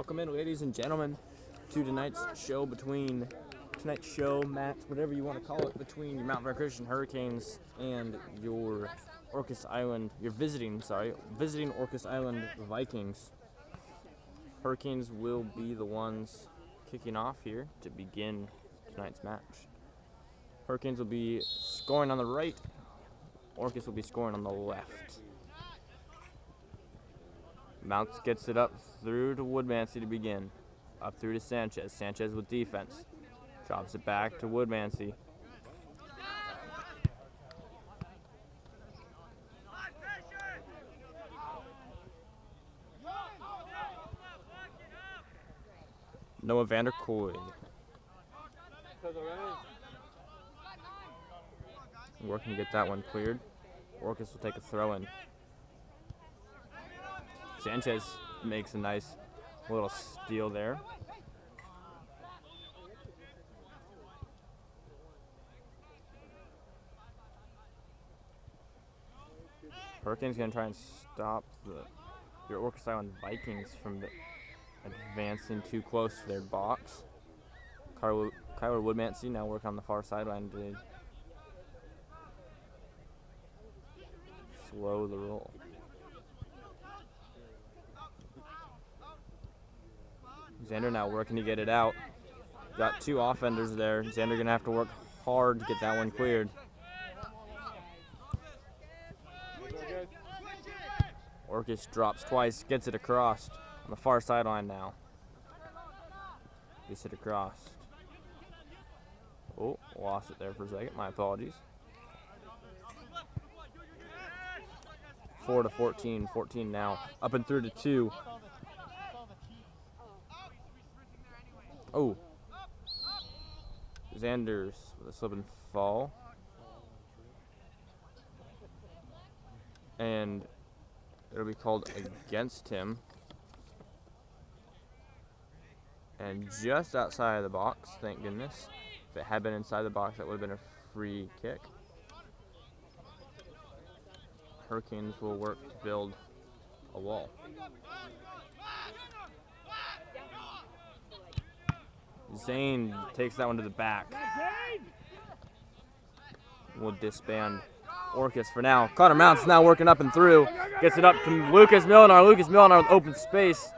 Welcome in, ladies and gentlemen, to tonight's show match, whatever you want to call it, between your Mount Vernon Christian Hurricanes and your visiting Orcas Island Vikings. Hurricanes will be the ones kicking off here to begin tonight's match. Hurricanes will be scoring on the right, Orcas will be scoring on the left. Mounts gets it up through to Woodmansey to begin. Up through to Sanchez. Sanchez with defense. Drops it back to Woodmansey. Noah Vanderkoy. Working to get that one cleared. Orcas will take a throw in. Sanchez makes a nice little steal there. Hurricanes going to try and stop your Orcas Island Vikings from advancing too close to their box. Kyler Woodmansey now working on the far sideline to slow the roll. Xander now working to get it out. Got two offenders there. Xander going to have to work hard to get that one cleared. Orcas drops twice, gets it across on the far sideline now. Gets it across. Oh, lost it there for a second. My apologies. 4-14, 14 now. Up and through to 2. Oh. Xanders with a slip and fall. And it'll be called against him. And just outside of the box, thank goodness. If it had been inside the box, that would have been a free kick. Hurricanes will work to build a wall. Zane takes that one to the back. We'll disband Orcas for now. Connor Mounts now working up and through. Gets it up to Lucas Milinar. Lucas Milinar with open space.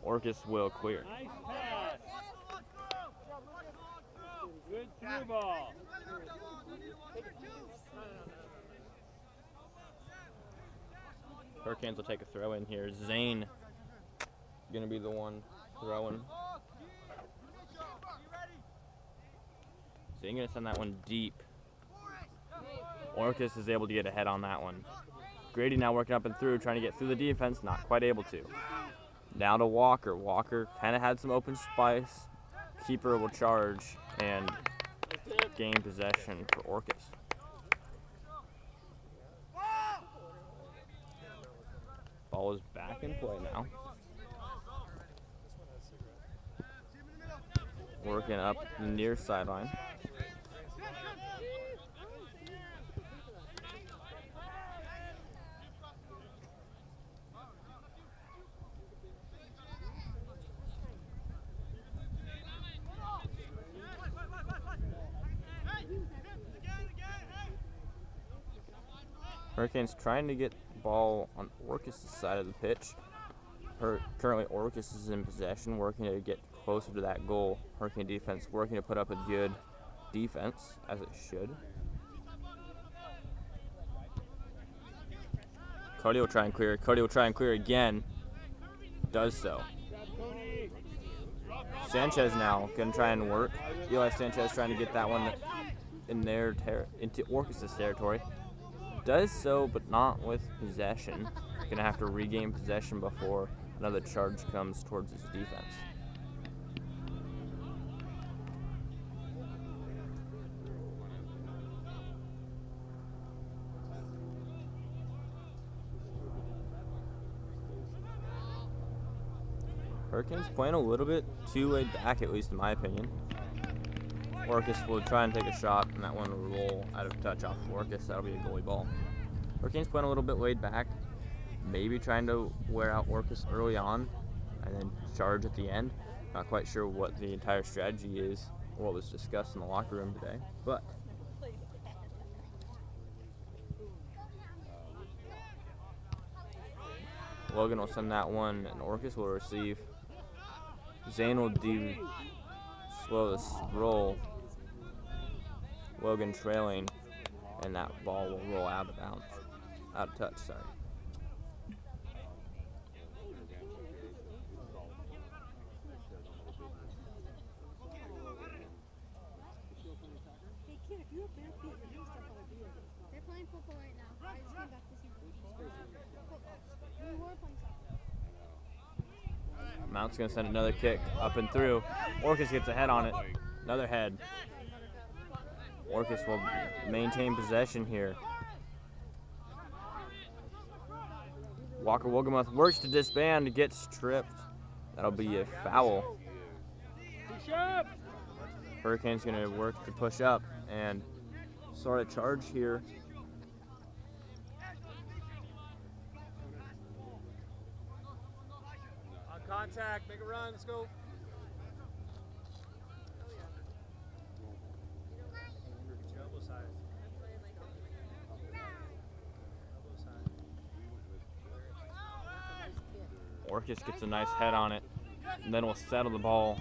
Orcas will clear. Good through ball. Hurricanes will take a throw in here. Zane going to be the one throwing. Zane going to send that one deep. Orcas is able to get ahead on that one. Grady now working up and through, trying to get through the defense, not quite able to. Now to Walker. Walker kind of had some open space. Keeper will charge and gain possession for Orcas. Ball is back in play now. Working up the near sideline. Hurricanes trying to get the ball on Orcas' side of the pitch. Currently, Orcas is in possession, working to get closer to that goal. Hurricane defense working to put up a good defense, as it should. Cody will try and clear. Cody will try and clear again. Does so. Sanchez now going to try and work. Eli Sanchez trying to get that one in into Orcas' territory. Does so, but not with possession. Going to have to regain possession before another charge comes towards his defense. Hurricanes playing a little bit too laid back, at least in my opinion. Orcas will try and take a shot, and that one will roll out of touch off of Orcas. That'll be a goalie ball. Hurricanes playing a little bit laid back, maybe trying to wear out Orcas early on, and then charge at the end. Not quite sure what the entire strategy is, or what was discussed in the locker room today, but Logan will send that one, and Orcas will receive. Zane will do slow this roll. Logan trailing, and that ball will roll out of bounds. Out of touch, sorry. They're playing football right now. I just came back to see football. We were playing soccer. Mount's going to send another kick up and through. Orcas gets a head on it. Another head. Orcas will maintain possession here. Walker Wolgemuth works to disband, gets tripped. That'll be a foul. Push up. Hurricane's going to work to push up and start a charge here. On contact, make a run, let's go. Orcas gets a nice head on it, and then we'll settle the ball.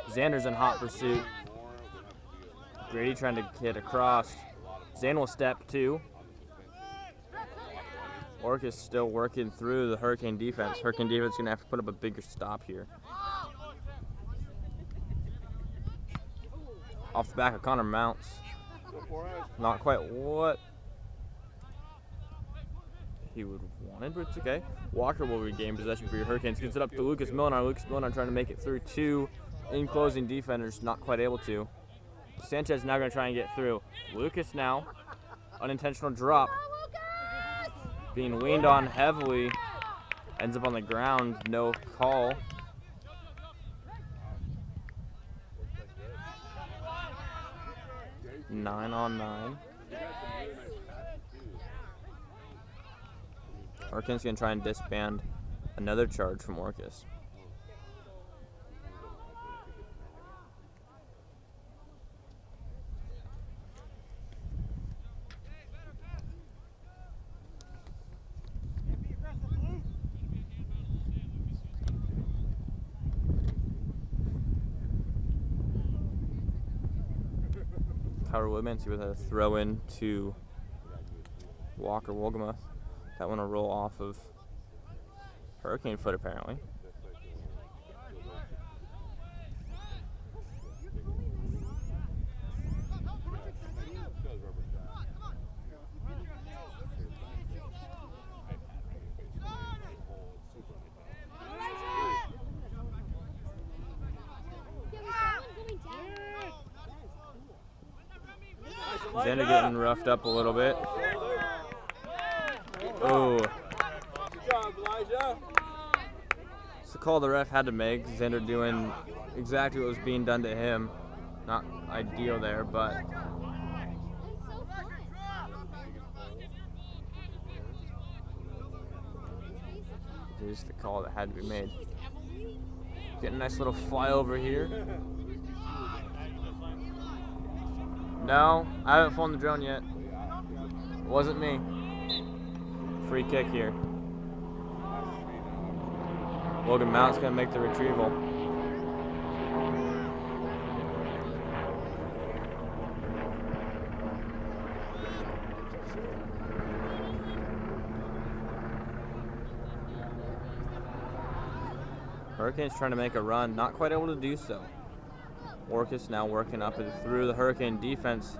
Xander's in hot pursuit. Grady trying to get across. Zane will step two. Orcas still working through the Hurricane defense. Hurricane defense going to have to put up a bigger stop here. Off the back of Connor Mounts. Not quite what he would wanted, but it's okay. Walker will regain possession for your Hurricanes. Gets it up to Lucas Milinar. Lucas Milinar trying to make it through two enclosing defenders, not quite able to. Sanchez now going to try and get through. Lucas now, unintentional drop. Being leaned on heavily. Ends up on the ground, no call. Nine on 9. Hurricanes going to try and disband another charge from Orcas. Tyler Woodmansey with a throw in to Walker Wolgemuth. That one will roll off of Hurricane foot apparently. Xander getting roughed up a little bit. Oh. It's the call the ref had to make. Xander doing exactly what was being done to him. Not ideal there, but it is the call that had to be made. Getting a nice little flyover here. No, I haven't flown the drone yet. It wasn't me. Free kick here. Logan Mount's going to make the retrieval. Hurricanes trying to make a run, not quite able to do so. Orcas now working up and through the Hurricane defense.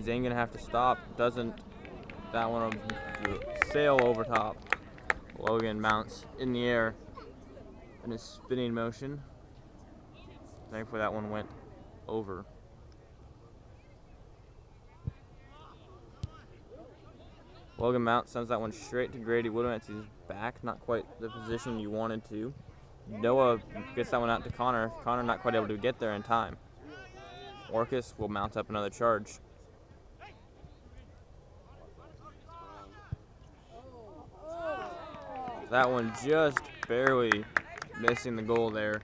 Zane gonna have to stop. Doesn't. That one will sail over top. Logan Mounts in the air in his spinning motion. Thankfully that one went over. Logan Mount sends that one straight to Grady Woodmansey's back. Not quite the position you wanted to. Noah gets that one out to Connor. Connor not quite able to get there in time. Orcas will mount up another charge. That one just barely missing the goal there.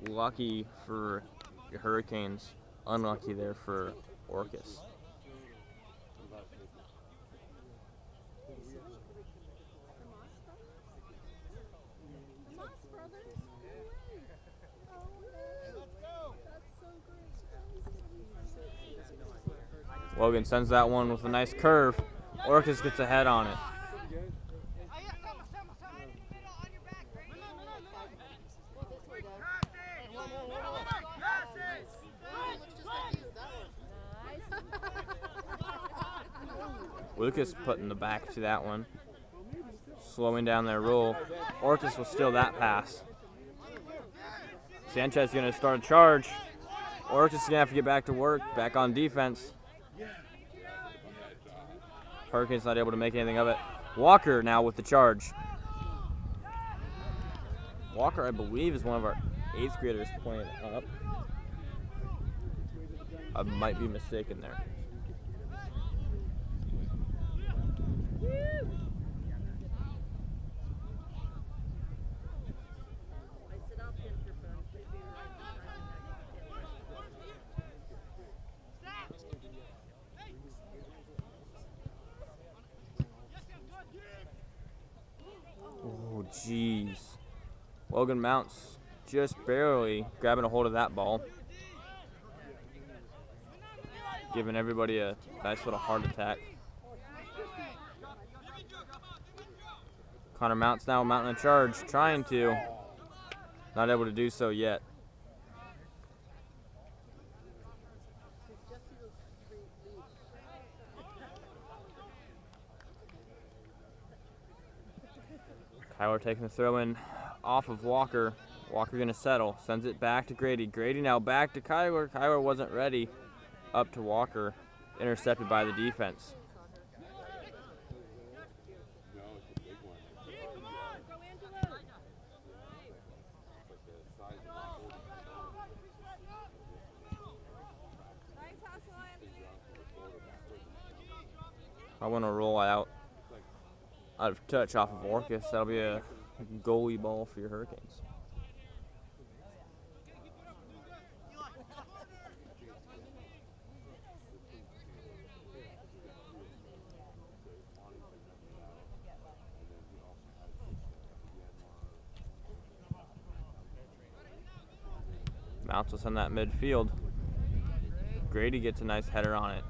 Lucky for the Hurricanes, unlucky there for Orcas. Logan sends that one with a nice curve. Orcas gets ahead on it. Lucas putting the back to that one. Slowing down their roll. Orcas will steal that pass. Sanchez going to start a charge. Orcas going to have to get back to work, back on defense. Hurricanes not able to make anything of it. Walker now with the charge. Walker, I believe, is one of our 8th graders playing up. I might be mistaken there. Oh, jeez. Logan Mounts just barely grabbing a hold of that ball. Giving everybody a nice little heart attack. Connor Mounts now mounting a charge, trying to. Not able to do so yet. Kyler taking the throw in off of Walker. Walker gonna settle, sends it back to Grady. Grady now back to Kyler. Kyler wasn't ready. Up to Walker, intercepted by the defense. I want to roll out of touch off of Orcas. That'll be a goalie ball for your Hurricanes. Mounts will send that midfield. Grady gets a nice header on it.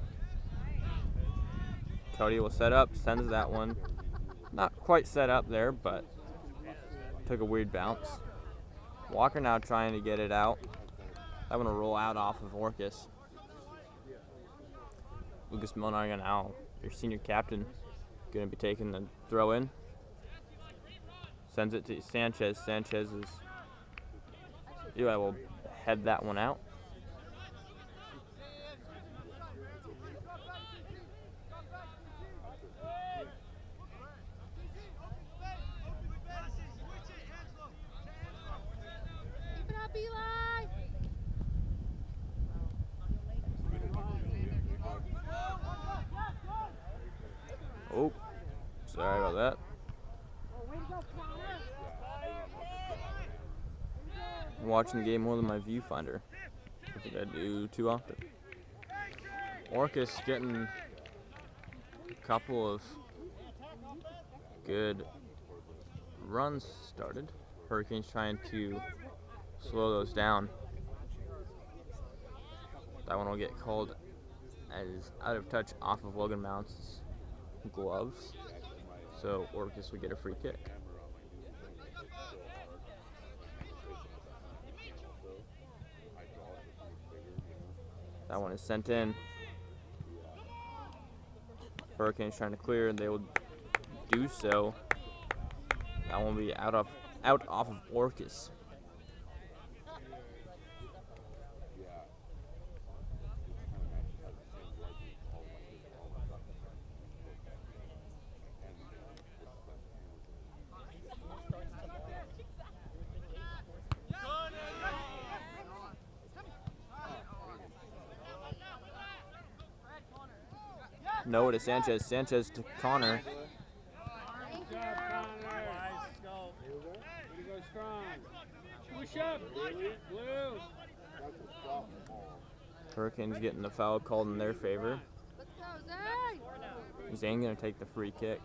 Cody will set up, sends that one. Not quite set up there, but took a weird bounce. Walker now trying to get it out. That one will roll out off of Orcas. Lucas Milnar now, your senior captain, going to be taking the throw in. Sends it to Sanchez. Sanchez is, Eli will head that one out. Oh, sorry about that. I'm watching the game more than my viewfinder. I think I do too often. Orcas getting a couple of good runs started. Hurricanes trying to slow those down. That one will get called as out of touch off of Logan Mounts' gloves. So Orcas would get a free kick. That one is sent in. Hurricanes trying to clear, and they will do so. That one will be out off of Orcas. Noah to Sanchez. Sanchez to Connor. Push up. Blue. Hurricanes getting the foul called in their favor. Let's go, Zane! Zane gonna take the free kick.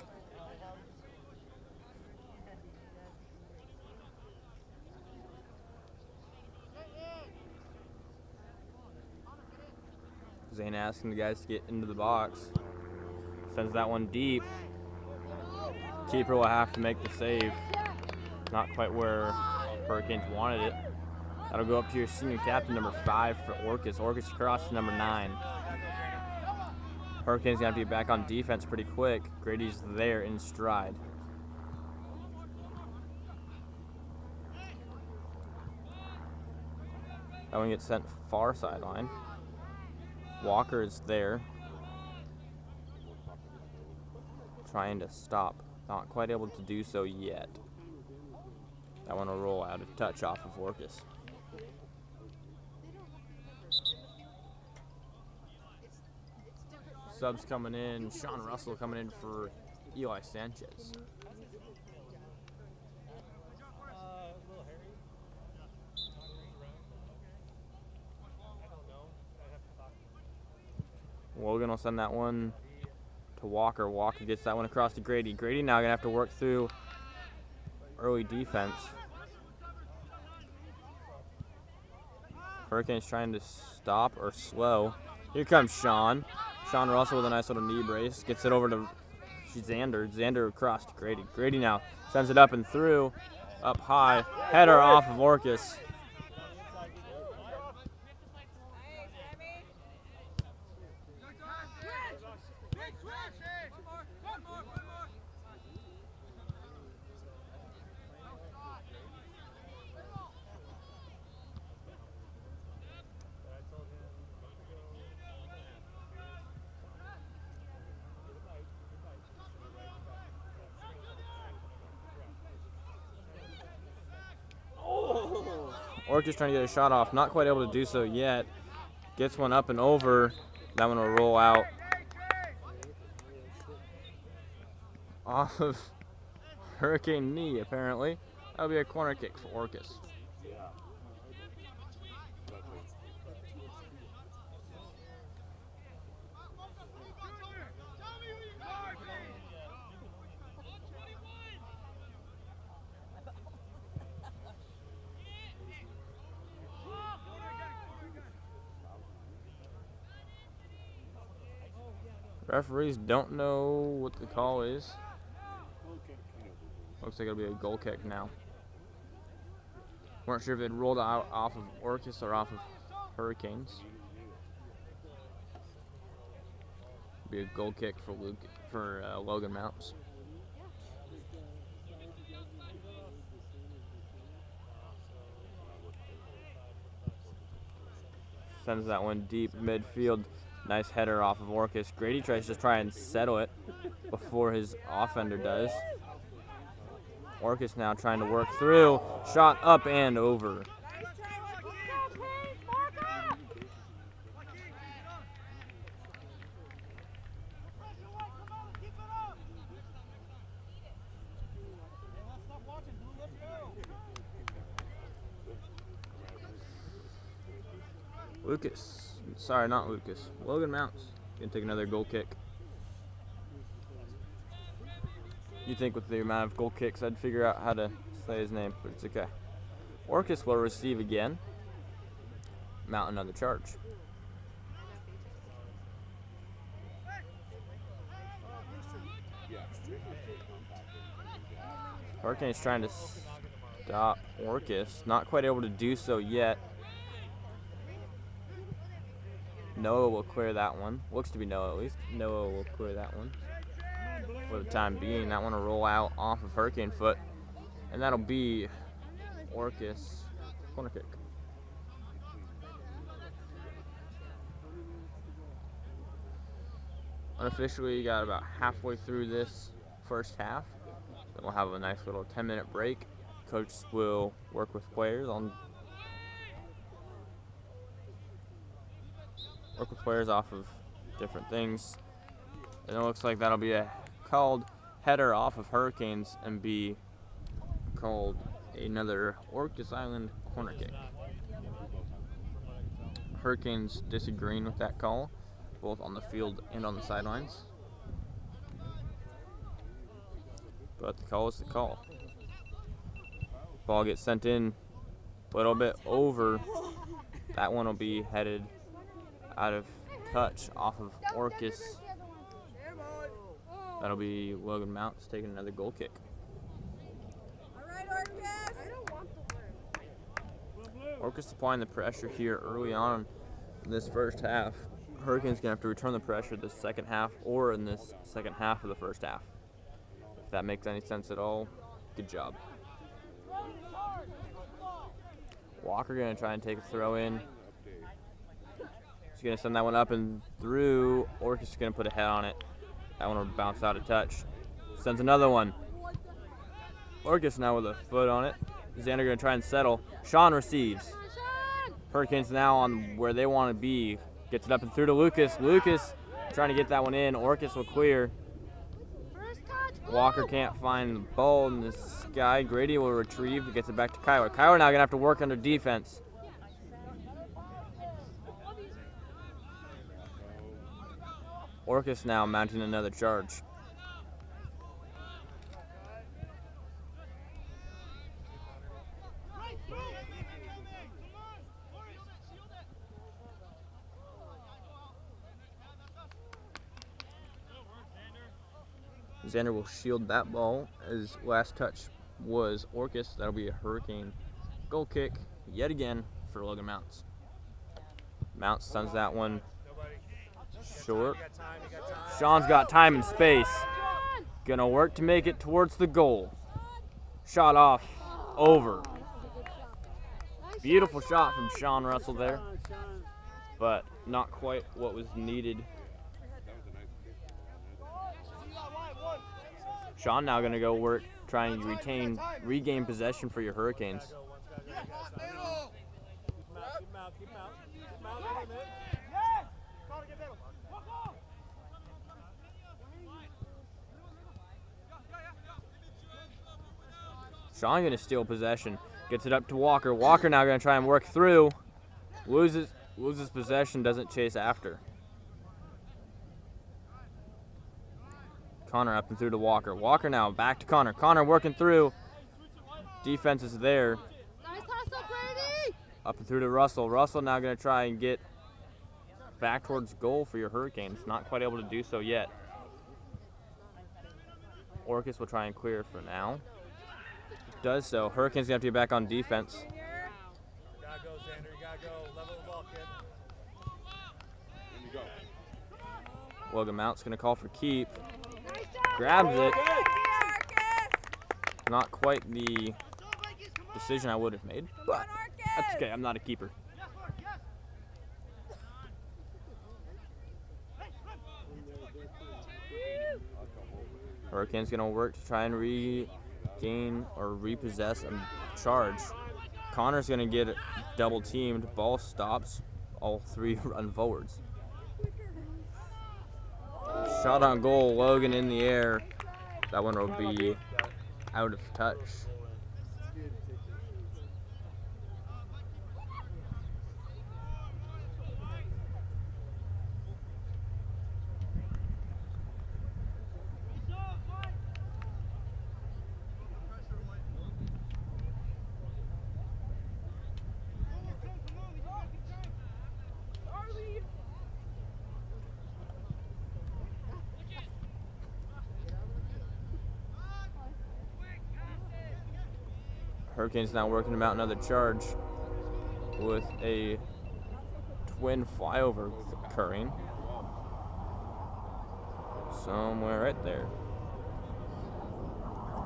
Zane asking the guys to get into the box. Sends that one deep. Keeper will have to make the save. Not quite where Hurricanes wanted it. That'll go up to your senior captain, number 5 for Orcas. Orcas across to number 9. Hurricanes got to be back on defense pretty quick. Grady's there in stride. That one gets sent far sideline. Walker is there, trying to stop. Not quite able to do so yet. That one will roll out a touch off of Orcas. Subs coming in. Sean Russell coming in for Eli Sanchez. Logan will send that one to Walker. Walker gets that one across to Grady. Grady now going to have to work through early defense. Hurricanes trying to stop or slow. Here comes Sean. Sean Russell with a nice little knee brace. Gets it over to Xander. Xander across to Grady. Grady now sends it up and through. Up high. Header off of Orcas. Orcas trying to get a shot off, not quite able to do so yet. Gets one up and over. That one will roll out off of Hurricane knee, apparently. That'll be a corner kick for Orcas. Referees don't know what the call is. Looks like it'll be a goal kick now. Weren't sure if they'd rolled out off of Orcas or off of Hurricanes. Be a goal kick for Logan Mounts. Sends that one deep midfield. Nice header off of Orcas. Grady tries to try and settle it before his offender does. Orcas now trying to work through. Shot up and over. Logan Mounts gonna take another goal kick. You think with the amount of goal kicks I'd figure out how to say his name, but it's okay. Orcas will receive again. Mount another charge. Hurricanes trying to stop Orcas. Not quite able to do so yet. Noah will clear that one. Looks to be Noah, at least. Noah will clear that one for the time being. That one will roll out off of Hurricane foot, and that'll be Orcas corner kick. Unofficially, got about halfway through this first half. Then we'll have a nice little 10-minute break. Coach will work with players off of different things. And it looks like that'll be a called header off of Hurricanes and be called Another Orcas Island corner kick. Hurricanes disagreeing with that call, both on the field and on the sidelines. But the call is the call. Ball gets sent in a little bit over. That one will be headed out of touch off of Orcas. That'll be Logan Mounts taking another goal kick. Orcas applying the pressure here early on in this first half. Hurricanes going to have to return the pressure this second half or in this second half of the first half. If that makes any sense at all, good job. Walker going to try and take a throw in. He's going to send that one up and through. Orcas is going to put a head on it. That one will bounce out of touch. Sends another one. Orcas now with a foot on it. Xander going to try and settle. Sean receives. Hurricanes now on where they want to be. Gets it up and through to Lucas. Lucas trying to get that one in. Orcas will clear. Walker can't find the ball in the sky. Grady will retrieve. Gets it back to Kyler. Kyler now going to have to work under defense. Orcas now mounting another charge. Xander will shield that ball as last touch was Orcas. That'll be a Hurricane goal kick yet again for Logan Mounts. Mounts sends that one short. Sean's got time and space. Gonna work to make it towards the goal. Shot off over. Beautiful shot from Sean Russell there, but not quite what was needed. Sean now going to go work, trying to regain possession for your Hurricanes. Sean going to steal possession. Gets it up to Walker. Walker now going to try and work through. Loses possession, doesn't chase after. Connor up and through to Walker. Walker now back to Connor. Connor working through. Defense is there. Nice hustle, Brady! Up and through to Russell. Russell now going to try and get back towards goal for your Hurricanes. Not quite able to do so yet. Orcas will try and clear for now. Does so. Hurricanes going to have to get back on defense. You gotta go, Xander. You gotta go. Level the ball, kid. There you go. Logan Mount's going to call for keep. Grabs it. Not quite the decision I would have made, but that's okay. I'm not a keeper. Hurricane's going to work to try and regain or repossess and charge. Connor's going to get double teamed. Ball stops. All three run forwards. Shot on goal, Logan in the air. That one will be out of touch. Hurricanes now working to mount another charge with a twin flyover occurring somewhere right there.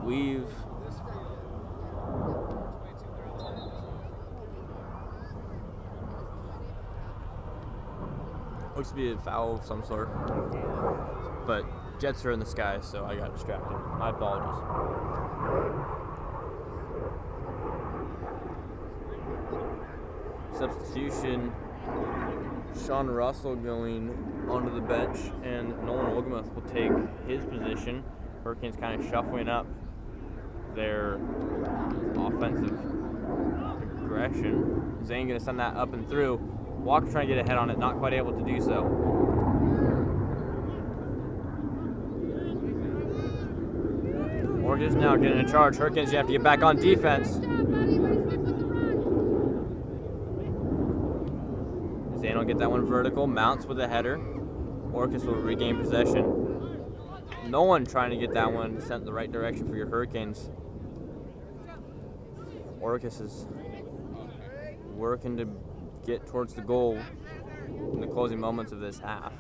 Weave. Looks to be a foul of some sort, but Jets are in the sky, so I got distracted. My apologies. Substitution, Sean Russell going onto the bench, and Nolan Wilgemuth will take his position. Hurricanes kind of shuffling up their offensive aggression. Zane going to send that up and through. Walker trying to get ahead on it, not quite able to do so. Orcas now getting in charge. Hurricanes, you have to get back on defense. Zane will get that one vertical, mounts with a header. Orcas will regain possession. No one trying to get that one sent the right direction for your Hurricanes. Orcas is working to get towards the goal in the closing moments of this half.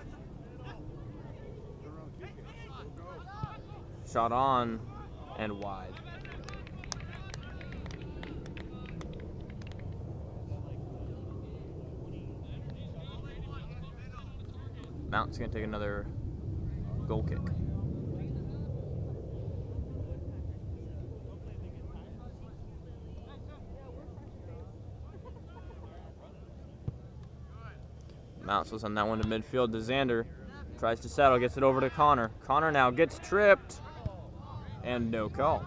Shot on and wide. Mount's going to take another goal kick. Mounts will send that one to midfield to Xander. Tries to settle, gets it over to Connor. Connor now gets tripped. And no call.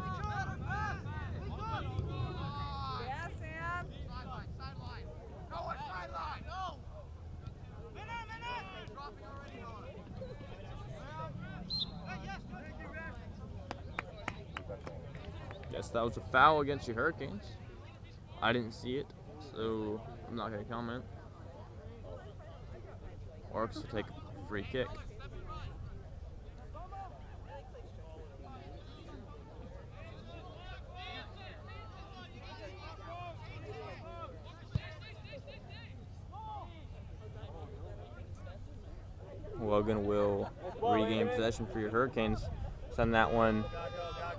Guess that was a foul against your Hurricanes. I didn't see it, so I'm not going to comment. Orcs will take a free kick. Logan will regain possession for your Hurricanes. Send that one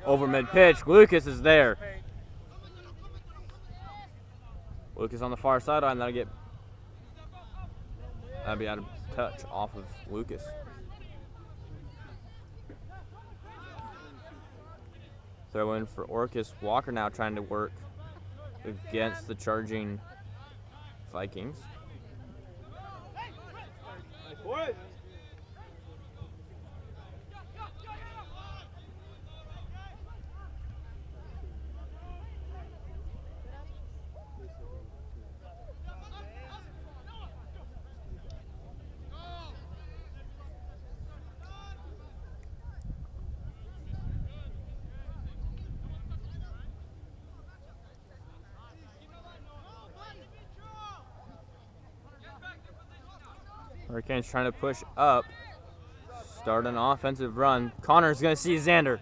over mid-pitch. Lucas is there. Lucas on the far sideline. That'll be out of touch off of Lucas. Throw in for Orcas. Walker now trying to work against the charging Vikings. Hurricanes trying to push up. Start an offensive run. Connor's going to see Xander.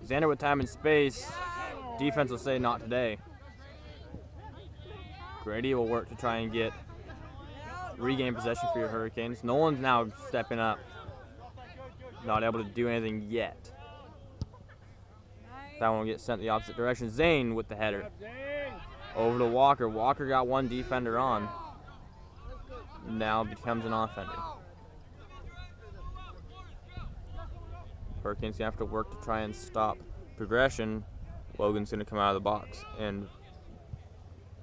Xander with time and space. Defense will say not today. Grady will work to try and regain possession for your Hurricanes. No one's now stepping up. Not able to do anything yet. That one will get sent the opposite direction. Zane with the header. Over to Walker. Walker got one defender on. Now becomes an offender. Hurricanes gonna have to work to try and stop progression. Logan's gonna come out of the box and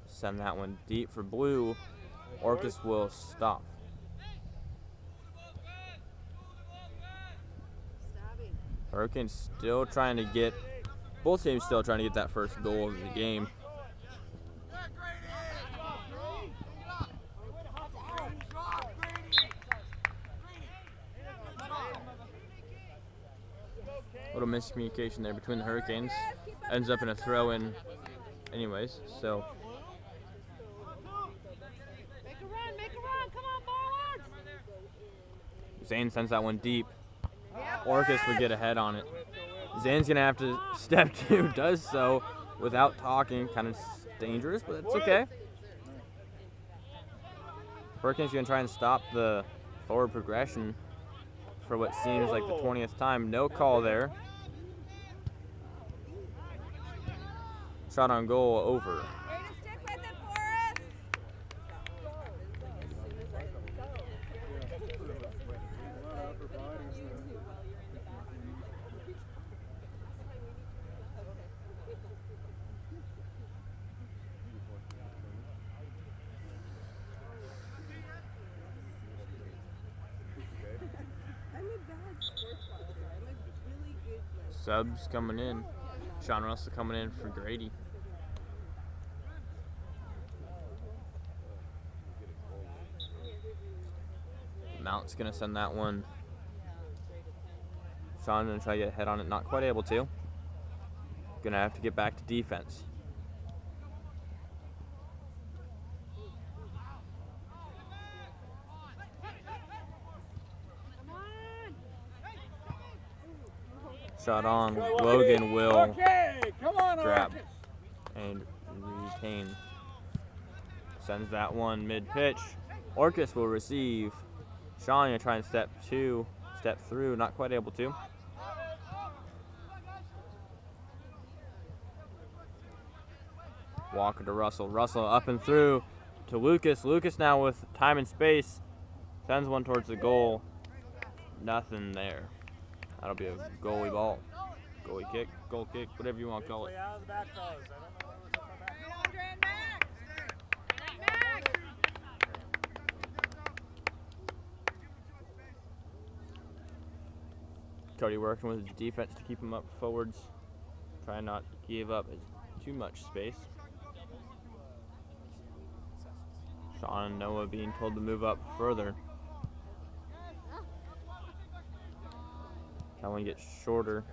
send that one deep for blue. Orcas will stop. Hurricanes still trying to get, both teams still trying to get that first goal of the game. Little miscommunication there between the Hurricanes. Ends up in a throw-in anyways, so. Make a run, come on, forward! Zane sends that one deep. Orcas would get ahead on it. Zane's gonna have to step to, does so without talking. Kind of dangerous, but it's okay. Hurricanes gonna try and stop the forward progression for what seems like the 20th time. No call there. Shot on goal over. Subs coming in. Sean Russell coming in for Grady. Mount's going to send that one. Sean going to try to get a head on it. Not quite able to. Going to have to get back to defense. Shot on. Logan will grab and retain. Sends that one mid-pitch. Orcas will receive. Sean going to try and step through. Not quite able to. Walker to Russell. Russell up and through to Lucas. Lucas now with time and space. Sends one towards the goal. Nothing there. That'll be a goalie ball. Goalie kick, goal kick, whatever you want to call it. Cody working with his defense to keep him up forwards. Try not to give up too much space. Sean and Noah being told to move up further. That one gets shorter.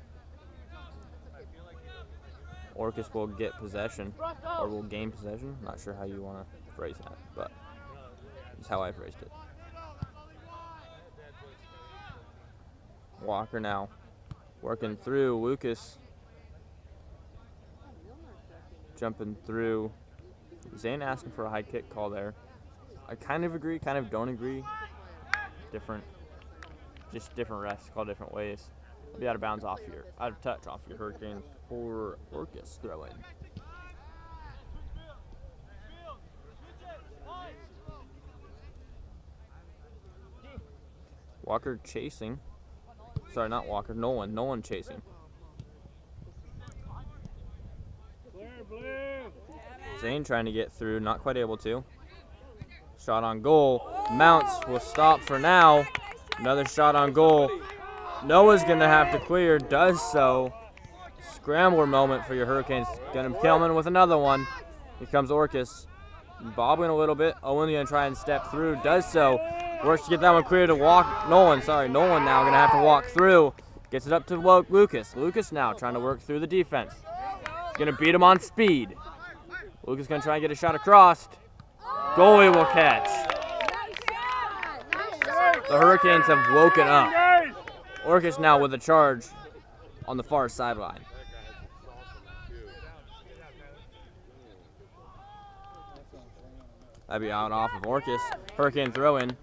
Orcas will get possession, or will gain possession. Not sure how you want to phrase that, but it's how I phrased it. Walker now working through. Lucas jumping through. Zane asking for a high kick call there. I kind of agree, kind of don't agree. Just different refs call different ways. It'll be out of bounds out of touch off your Hurricanes for Orcas throw in. Walker chasing. Sorry, not Walker. Nolan chasing. Zane trying to get through, not quite able to. Shot on goal. Mounts will stop for now. Another shot on goal. Noah's going to have to clear, does so. Scrambler moment for your Hurricanes. Going to kill him with another one. Here comes Orcas. Bobbing a little bit. Owen going to try and step through, does so. Works to get that one clear to walk. Nolan now going to have to walk through. Gets it up to Lucas. Lucas now trying to work through the defense. Going to beat him on speed. Lucas going to try and get a shot across. Goalie will catch. The Hurricanes have woken up. Orcas now with a charge on the far sideline. That'd be out off of Orcas. Hurricane throw in.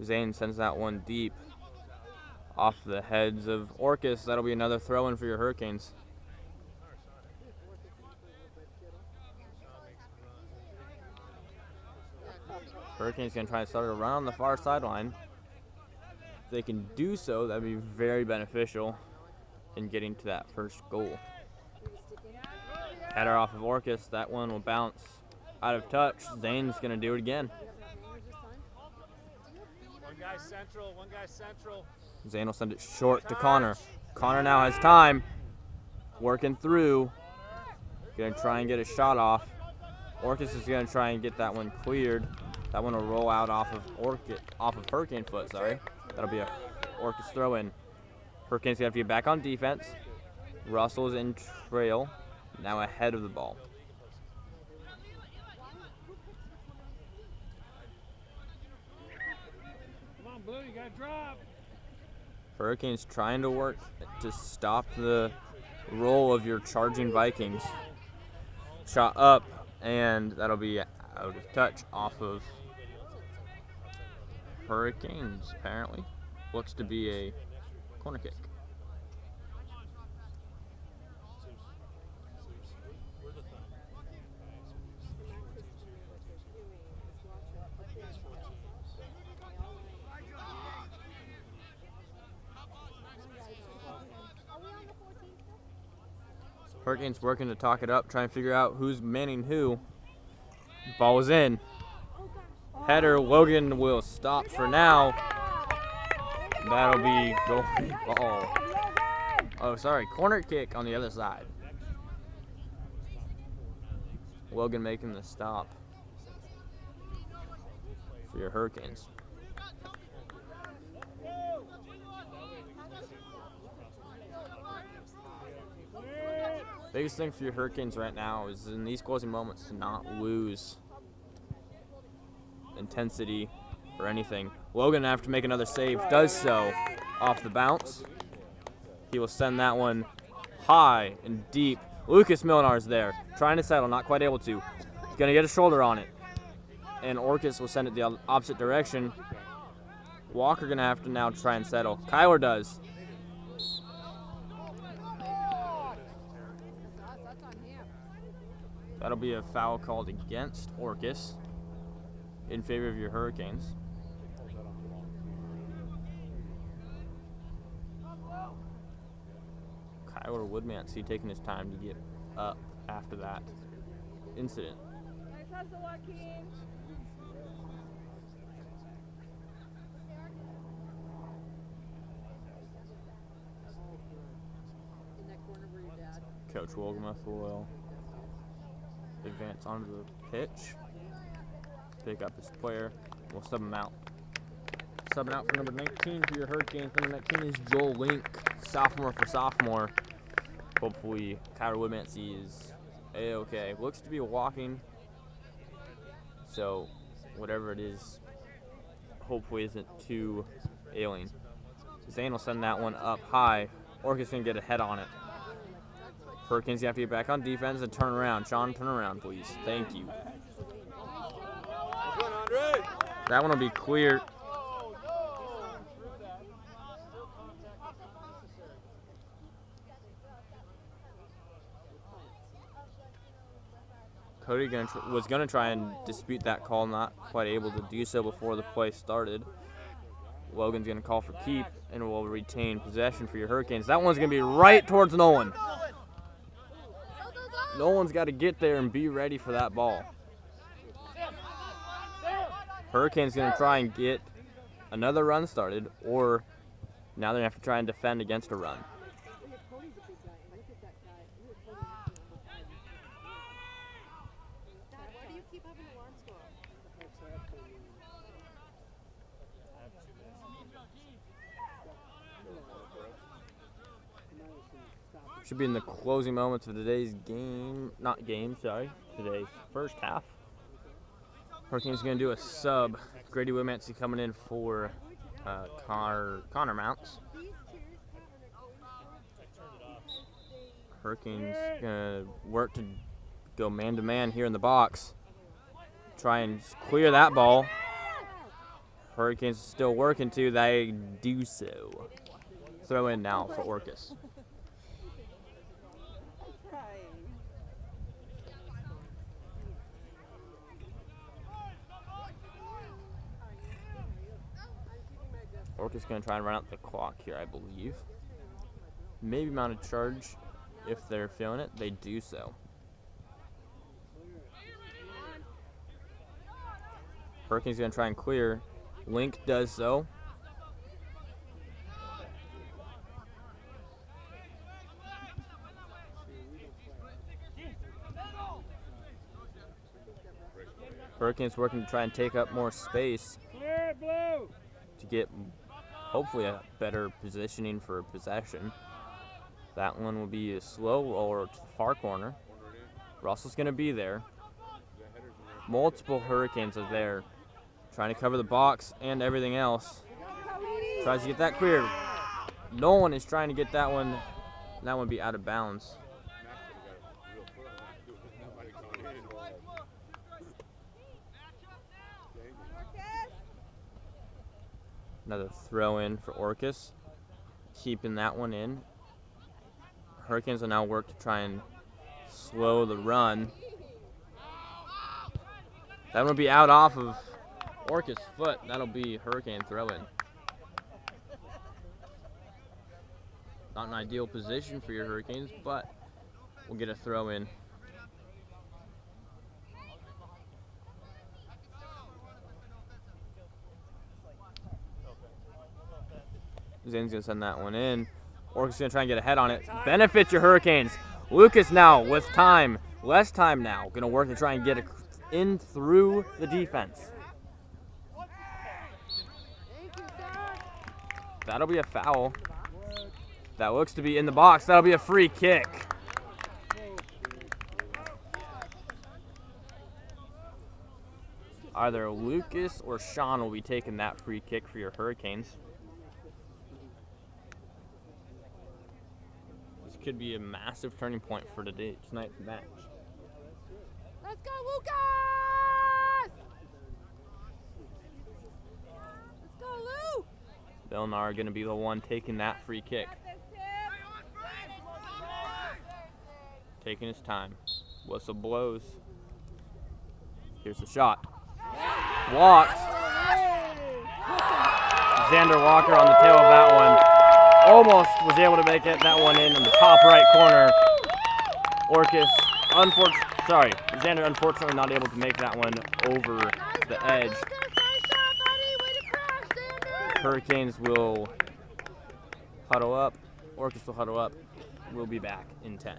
Zane sends that one deep off the heads of Orcas. That'll be another throw-in for your Hurricanes. Hurricanes going to try to start a run on the far sideline. If they can do so, that'd be very beneficial in getting to that first goal. Header off of Orcas. That one will bounce out of touch. Zane's going to do it again. One guy central. Zane will send it short to Connor. Connor now has time. Working through. Going to try and get a shot off. Orcas is going to try and get that one cleared. That one will roll out off of Hurricane foot, sorry. That'll be a Orcas throw in. Hurricanes going to have to get back on defense. Russell's in trail. Now ahead of the ball. Blue, you gotta drop. Hurricanes trying to work to stop the roll of your charging Vikings. Shot up, and that'll be out of touch off of Hurricanes, apparently. Looks to be a corner kick. Hurricanes working to talk it up, trying to figure out who's manning who. Ball is in. Header, Logan will stop for now. That'll be goalie ball. Oh, sorry, corner kick on the other side. Logan making the stop for your Hurricanes. Biggest thing for your Hurricanes right now is in these closing moments to not lose intensity or anything. Logan, after to make another save, does so off the bounce. He will send that one high and deep. Lucas Milnar's there, trying to settle, not quite able to. He's going to get a shoulder on it. And Orcas will send it the opposite direction. Walker going to have to now try and settle. Kyler does. That'll be a foul called against Orcas in favor of your Hurricanes. Kyler Woodmansey taking his time to get up after that incident. Nice hustle, Joaquin. In that corner where your dad. Coach Wolgamuth will advance onto the pitch, pick up his player, we'll sub him out. Subbing out for number 19 for your Hurricanes. Number 19 is Joel Link, sophomore for sophomore. Hopefully, Kyler Woodmansey is A-okay. Looks to be walking, so whatever it is, hopefully isn't too ailing. Zane will send that one up high. Orcas can get a head on it. Hurricanes have to get back on defense and turn around. Sean, turn around, please. Thank you. That one will be clear. Cody was going to try and dispute that call, not quite able to do so before the play started. Logan's going to call for keep and will retain possession for your Hurricanes. That one's going to be right towards Nolan. Nolan's got to get there and be ready for that ball. Hurricanes going to try and get another run started, or now they're going to have to try and defend against a run. Should be in the closing moments of today's game, today's first half. Hurricanes going to do a sub. Grady Woodmansey coming in for Connor Mounts. Hurricanes going to work to go man-to-man here in the box. Try and clear that ball. Hurricanes still working to, they do so. Throw in now for Orcas. Orcas going to try and run out the clock here, I believe. Maybe mount a charge if they're feeling it. They do so. Hurricanes going to try and clear. Link does so. Hurricanes working to try and take up more space to get hopefully a better positioning for possession. That one will be a slow roller to the far corner. Russell's going to be there. Multiple Hurricanes are there, trying to cover the box and everything else. Tries to get that cleared. No one is trying to get that one. That one be out of bounds. Another throw in for Orcas. Keeping that one in. Hurricanes will now work to try and slow the run. That will be out off of Orcas' foot. That'll be Hurricane throw in. Not an ideal position for your Hurricanes, but we'll get a throw in. Zane's going to send that one in. Orcas gonna try and get ahead on it. Benefit your Hurricanes. Lucas now with time, less time now, gonna work to try and get in through the defense. That'll be a foul. That looks to be in the box. That'll be a free kick. Either Lucas or Sean will be taking that free kick for your Hurricanes. This could be a massive turning point for tonight's match. Let's go, Lucas! Let's go, Lou! Belnar going to be the one taking that free kick. Taking his time. Whistle blows. Here's the shot. Blocked. Xander Walker on the tail of that one. Almost was able to make that one in the top right corner. Orcas, Xander unfortunately not able to make that one over the edge. Hurricanes will huddle up. Orcas will huddle up. We'll be back in 10.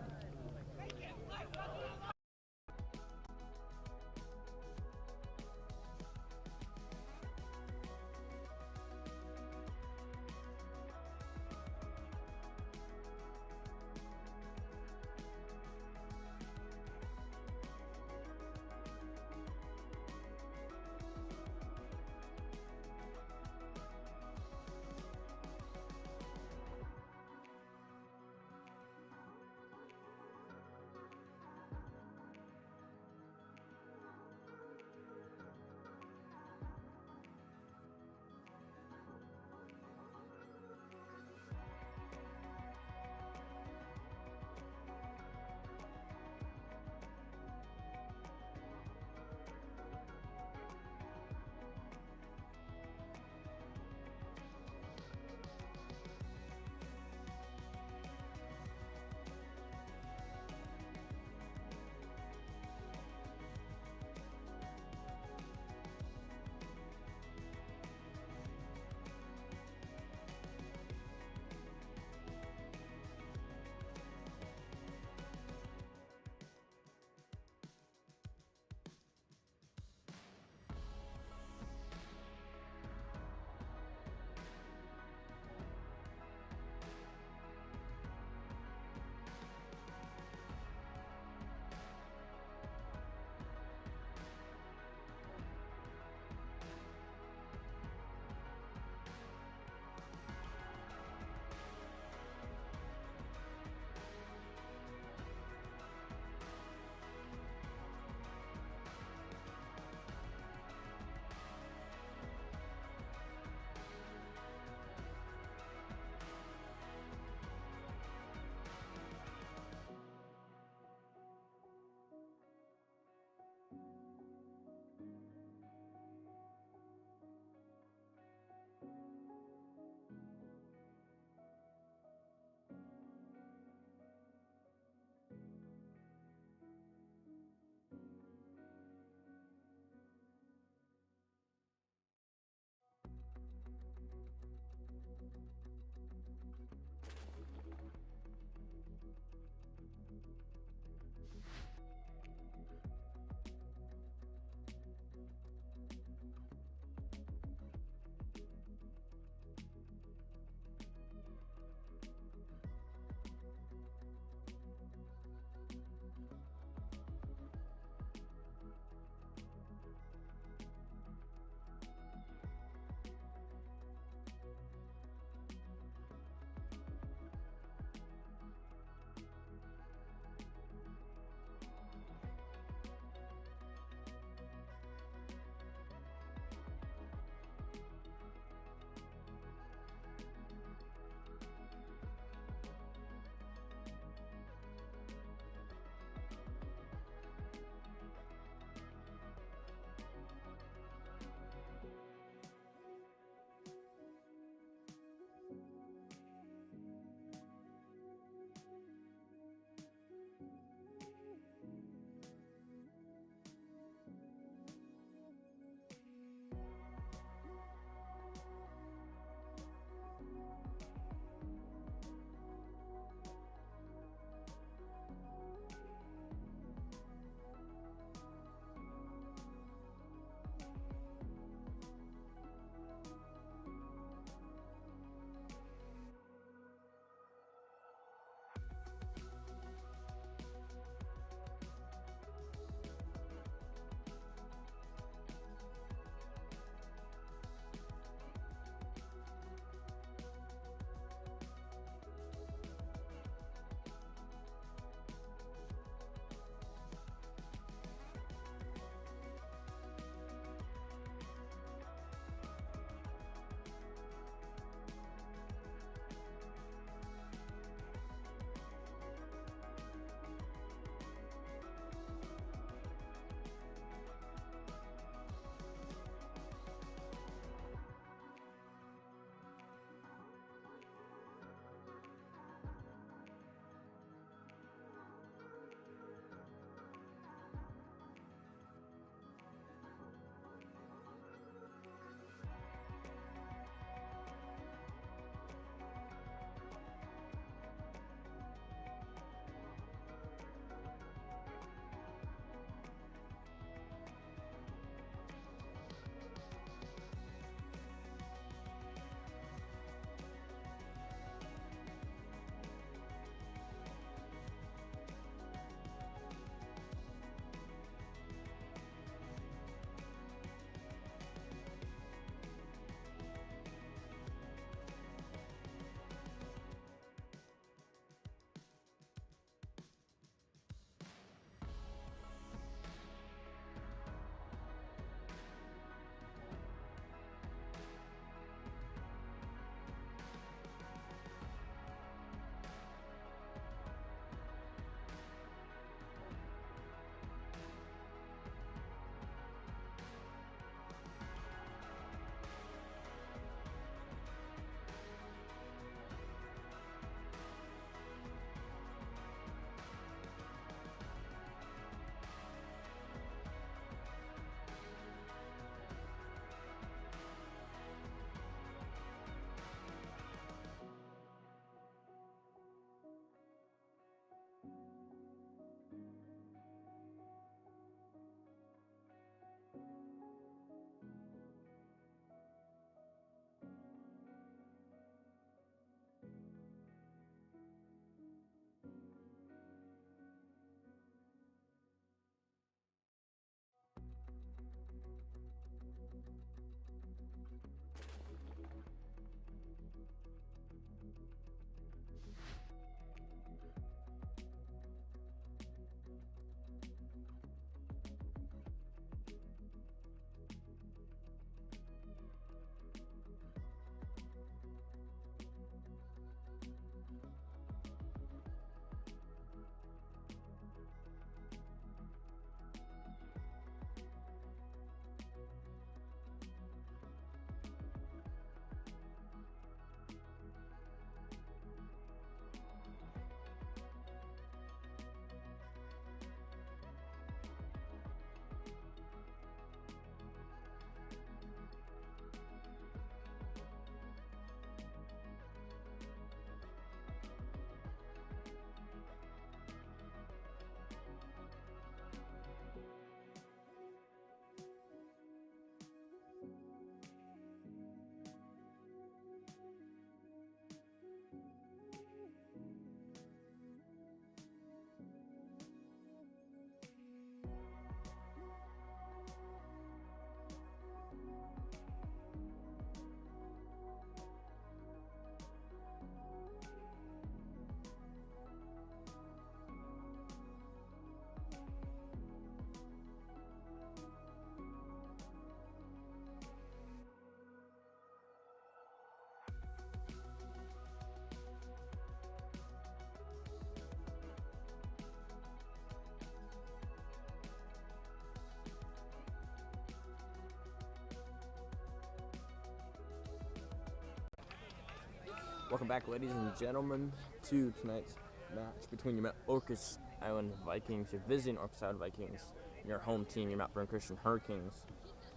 Welcome back, ladies and gentlemen, to tonight's match between your Orcas Island Vikings, your visiting Orcas Island Vikings, and your home team, your Mount Vernon Christian Hurricanes.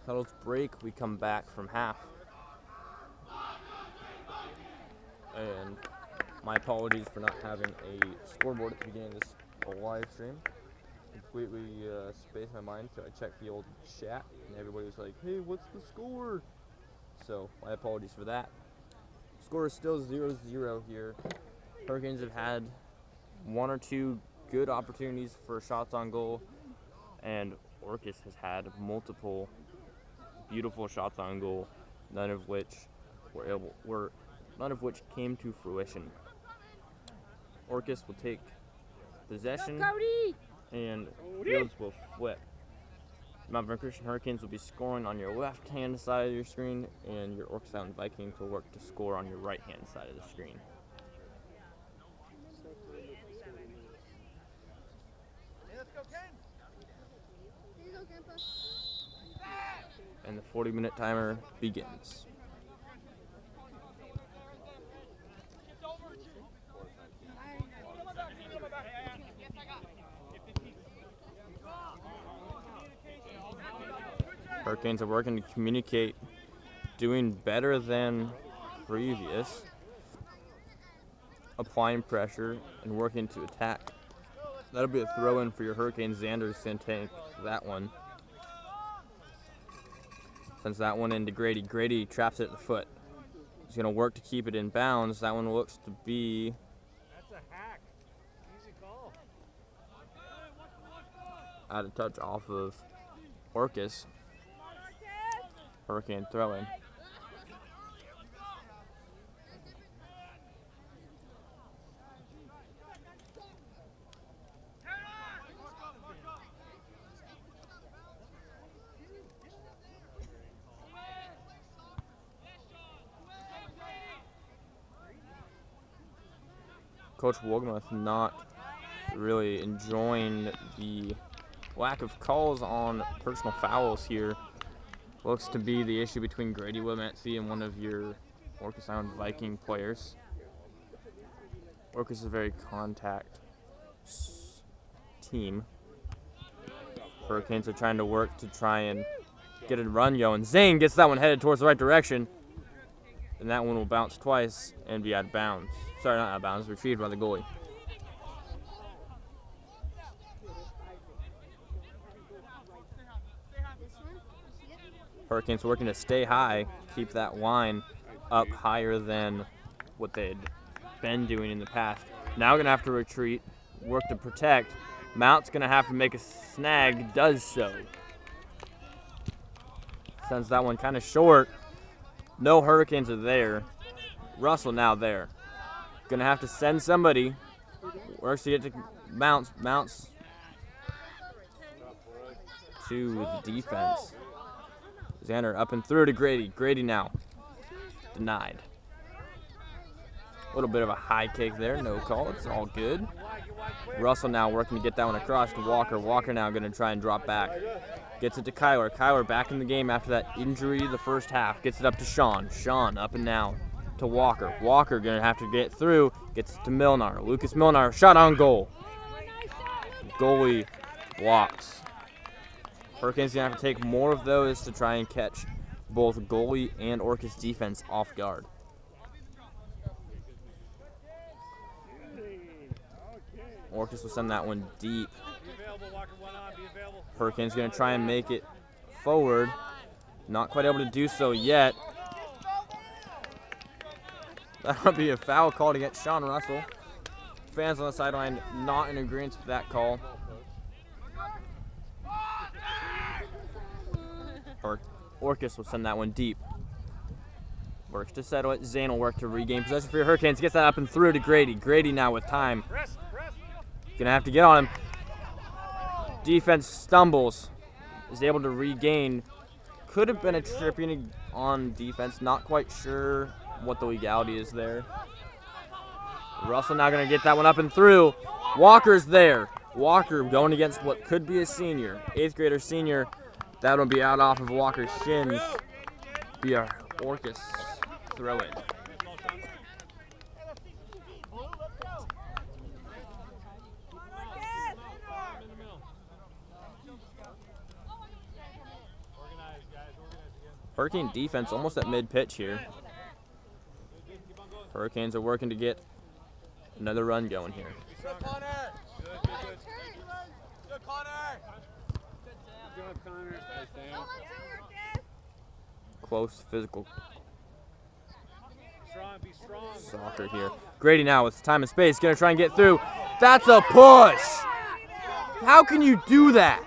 Huddles break, we come back from half. And my apologies for not having a scoreboard at the beginning of this live stream. Completely spaced my mind, so I checked the old chat, and everybody was like, hey, what's the score? So, my apologies for that. Score is still 0-0 here. Hurricanes have had one or two good opportunities for shots on goal, and Orcas has had multiple beautiful shots on goal, none of which came to fruition. Orcas will take possession, and Fields will flip. Mount Vernon Christian Hurricanes will be scoring on your left-hand side of your screen, and your Orcas Island Vikings will work to score on your right-hand side of the screen. And the 40-minute timer begins. Hurricanes are working to communicate, doing better than previous, applying pressure and working to attack. That'll be a throw-in for your Hurricanes. Xander's going to take that one. Sends that one into Grady. Grady traps it at the foot. He's going to work to keep it in bounds. That one looks to be... That's a hack. Easy call. Out of touch off of Orcas. Hurricane throw-in. Coach Wogemuth not really enjoying the lack of calls on personal fouls here. Looks to be the issue between Grady Wometzi and one of your Orcas Island Viking players. Orcas is a very contact team. Hurricanes are trying to work to try and get a run going. Zane gets that one headed towards the right direction. And that one will bounce twice and be out of bounds. Sorry, not out of bounds, retrieved by the goalie. Hurricanes working to stay high, keep that line up higher than what they'd been doing in the past. Now going to have to retreat, work to protect. Mount's going to have to make a snag, does so. Sends that one kind of short. No Hurricanes are there. Russell now there. Going to have to send somebody. Works to get to Mounts. Mounts to the defense. Xander up and through to Grady. Grady now denied. A little bit of a high kick there. No call. It's all good. Russell now working to get that one across to Walker. Walker now going to try and drop back. Gets it to Kyler. Kyler back in the game after that injury the first half. Gets it up to Sean. Sean up and now to Walker. Walker going to have to get through. Gets it to Milnar. Lucas Milnar. Shot on goal. Goalie blocks. Hurricanes going to have to take more of those to try and catch both goalie and Orcas defense off guard. Orcas will send that one deep. Hurricanes going to try and make it forward. Not quite able to do so yet. That'll be a foul called against Sean Russell. Fans on the sideline not in agreement with that call. Orcas will send that one deep. Works to settle it. Zane will work to regain possession for your Hurricanes. Gets that up and through to Grady. Grady now with time. Gonna have to get on him. Defense stumbles. Is able to regain. Could have been a tripping on defense. Not quite sure what the legality is there. Russell now gonna get that one up and through. Walker's there. Walker going against what could be a senior. 8th grader senior. That'll be out off of Walker's shins. Be a Orcas throw it. Hurricane defense almost at mid-pitch here. Hurricanes are working to get another run going here. Good, Connor. Good, Connor. Good, Connor. Close physical Strong, be strong. soccer here. Grady now with time and space, gonna try and get through. That's a push! How can you do that?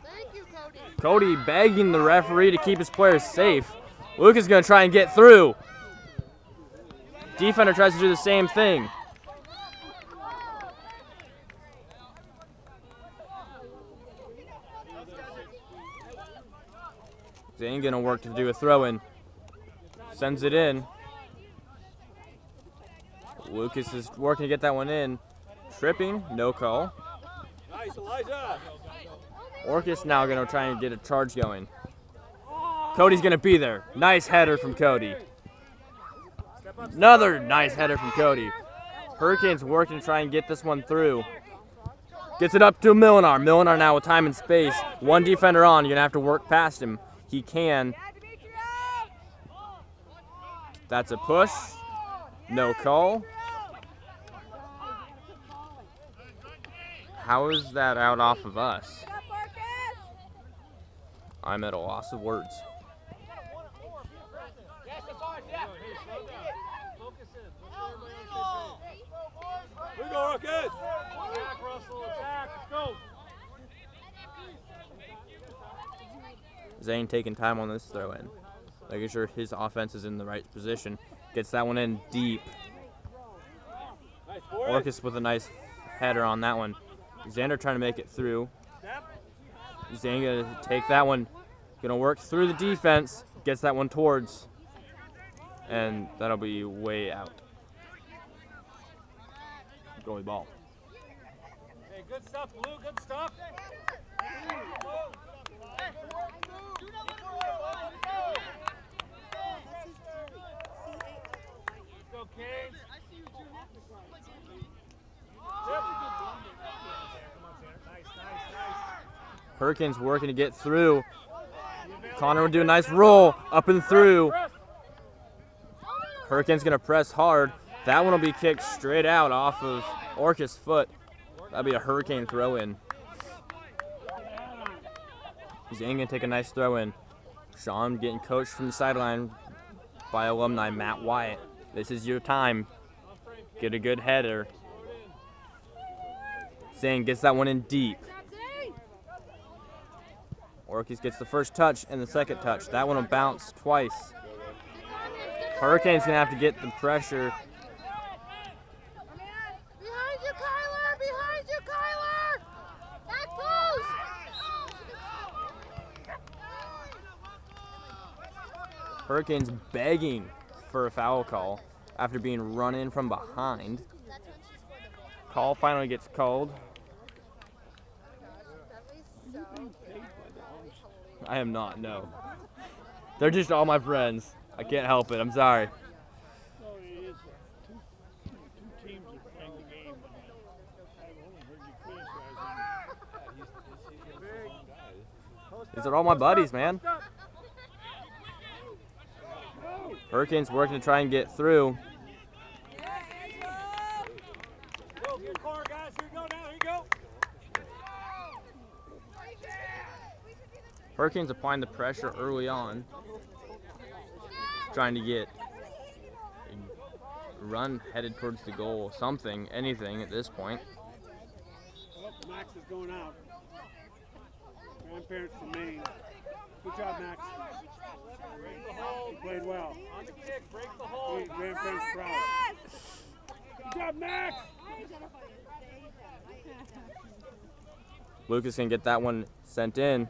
Thank you, Cody. Cody begging the referee to keep his players safe. Luke is gonna try and get through. Defender tries to do the same thing. Zane gonna work to do a throw-in. Sends it in. Lucas is working to get that one in. Tripping, no call. Nice, Elijah. Orcas now gonna try and get a charge going. Cody's gonna be there. Nice header from Cody. Another nice header from Cody. Hurricanes working to try and get this one through. Gets it up to Milinar. Milinar now with time and space. One defender on. You're gonna have to work past him. He can. That's a push. No call. How is that out off of us? I'm at a loss of words. We go, Orcas. Attack, Russell, attack. Let's go. Zane taking time on this throw-in. Making sure his offense is in the right position. Gets that one in deep. Nice, boys. Orcas with a nice header on that one. Xander trying to make it through. Zane gonna take that one. Gonna work through the defense. Gets that one towards. And that'll be way out. Goalie ball. Hey, good stuff, Blue. Good stuff. Go, Canes. Hurricanes working to get through. Connor will do a nice roll up and through. Hurricanes gonna press hard. That one will be kicked straight out off of Orcas' foot. That'll be a Hurricane throw-in. Zane gonna take a nice throw-in. Sean getting coached from the sideline by alumni Matt Wyatt. This is your time. Get a good header. Zane gets that one in deep. Orcas gets the first touch and the second touch. That one will bounce twice. Hurricanes gonna have to get the pressure. Behind you, Kyler! Behind you, Kyler! Back post! Hurricanes begging for a foul call after being run in from behind. Call finally gets called. I am not, no. They're just all my friends. I can't help it. I'm sorry. No, it is two teams are playing the game. I've only heard you criticizing. These are all my buddies, man. Hurricanes working to try and get through. Go, get car, guys. Here we go now. Here you go. Hurricanes applying the pressure early on. Trying to get a run headed towards the goal. Something, anything at this point. Well, Max is going out. Grandparents from Maine. Good job, Max. You played well. On the kick, break the hole. Grandparents proud. Good job, Max. Lucas can get that one sent in.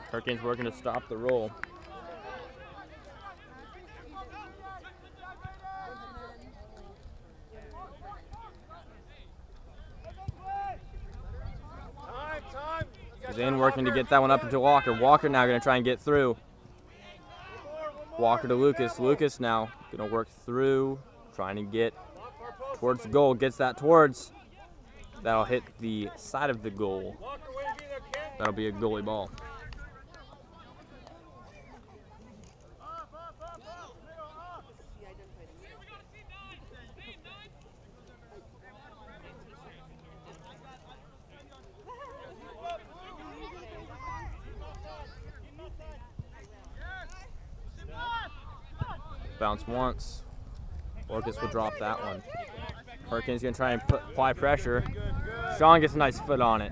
Hurricanes working to stop the roll. Zane working to get that one up into Walker. Walker now going to try and get through. Walker to Lucas. Lucas now going to work through, trying to get towards the goal. Gets that towards. That'll hit the side of the goal. That'll be a goalie ball. Bounce once. Orcas will drop that one. Hurricanes going to try and apply pressure. Sean gets a nice foot on it.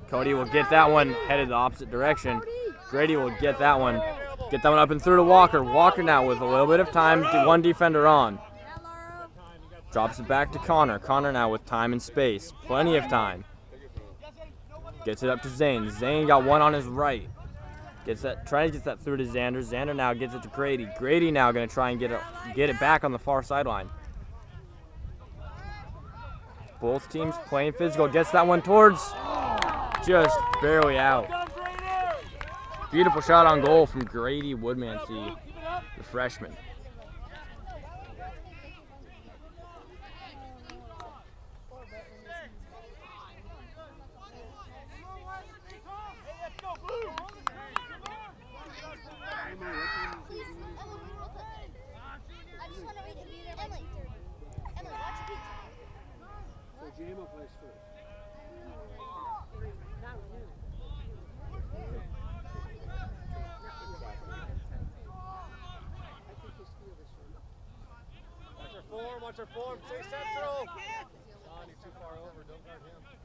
Cody will get that one headed the opposite direction. Grady will get that one. Get that one up and through to Walker. Walker now with a little bit of time. One defender on. Drops it back to Connor. Connor now with time and space. Plenty of time. Gets it up to Zane. Zane got one on his right. Tries to get that through to Xander. Xander now gets it to Grady. Grady now going to try and get it back on the far sideline. Both teams playing physical. Gets that one towards. Just barely out. Beautiful shot on goal from Grady Woodmansey, the freshman.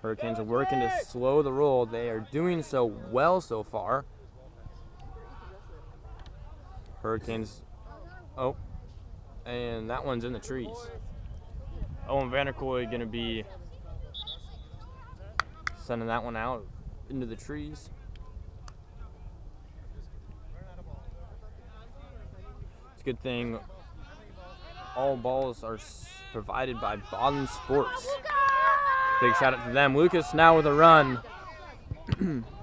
Hurricanes are working to slow the roll. They are doing so well so far. Hurricanes, oh, and that one's in the trees. Owen Vanderkoy going to be sending that one out into the trees. It's a good thing all balls are provided by Baden Sports. Big shout out to them. Lucas now with a run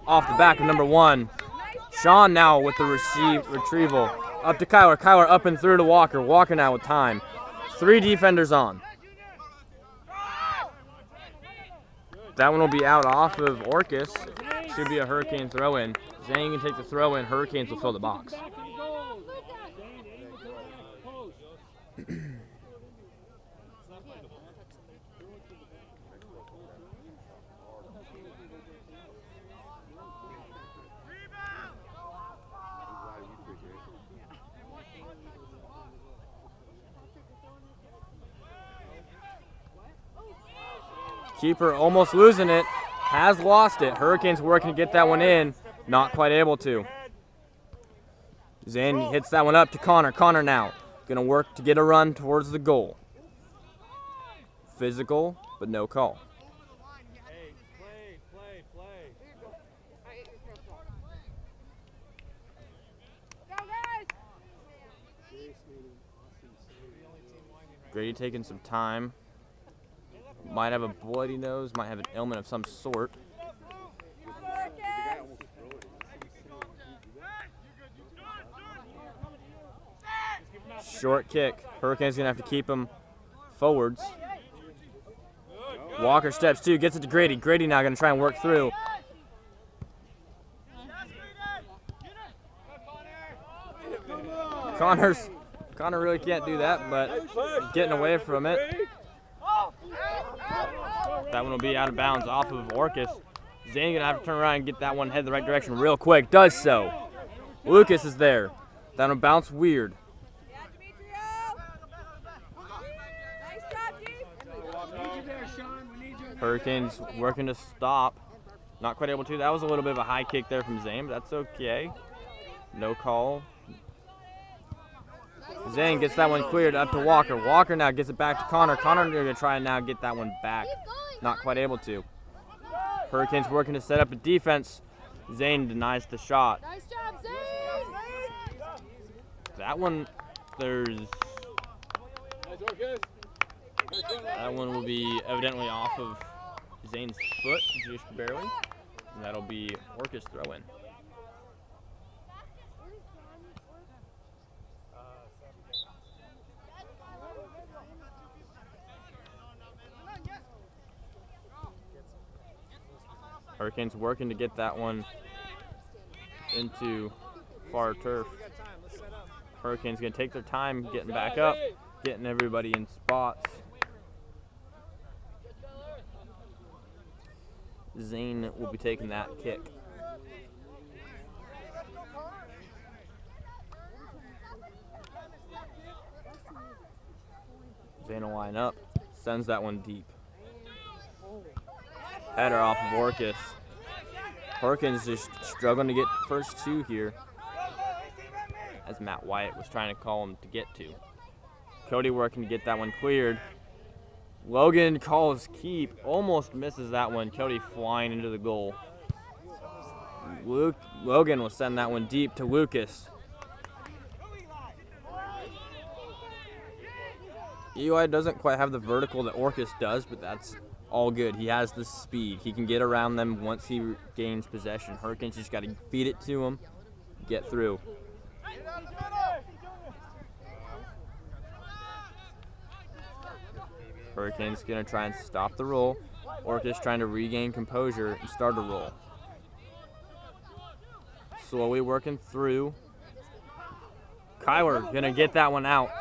off the back of number 1. Sean now with the retrieval. Up to Kyler. Kyler up and through to Walker. Walker now with time. 3 defenders on. That one will be out off of Orcas. Should be a Hurricane throw-in. Zane can take the throw-in. Hurricanes will fill the box. Keeper almost losing it, has lost it. Hurricanes working to get that one in, not quite able to. Zane hits that one up to Connor. Connor now gonna work to get a run towards the goal. Physical, but no call. Grady taking some time. Might have a bloody nose, might have an ailment of some sort. Short kick. Hurricanes gonna have to keep him forwards. Walker steps 2, gets it to Grady. Grady now gonna try and work through. Connor really can't do that, but getting away from it. That one will be out of bounds off of Orcas. Zane gonna have to turn around and get that one head the right direction real quick. Does so. Lucas is there. That one bounce weird. Hurricanes working to stop. Not quite able to. That was a little bit of a high kick there from Zane, but that's okay. No call. Zane gets that one cleared up to Walker. Walker now gets it back to Connor. Connor going to try and now get that one back. Not quite able to. Hurricanes working to set up a defense. Zane denies the shot. Nice job, Zane! That one, that one will be evidently off of Zane's foot, just barely. And that'll be Orcas throw-in. Hurricanes working to get that one into far turf. Hurricanes going to take their time getting back up, getting everybody in spots. Zane will be taking that kick. Zane will line up, sends that one deep. Header off of Orcas. Hurricanes just struggling to get first two here, as Matt Wyatt was trying to call him to get to. Cody working to get that one cleared. Logan calls keep, almost misses that one. Cody flying into the goal. Logan will send that one deep to Lucas. Eli doesn't quite have the vertical that Orcas does, but that's all good. He has the speed. He can get around them once he gains possession. Hurricanes just got to feed it to him, get through. Hurricanes going to try and stop the roll. Orcas trying to regain composure and start a roll. Slowly working through. Kyler going to get that one out.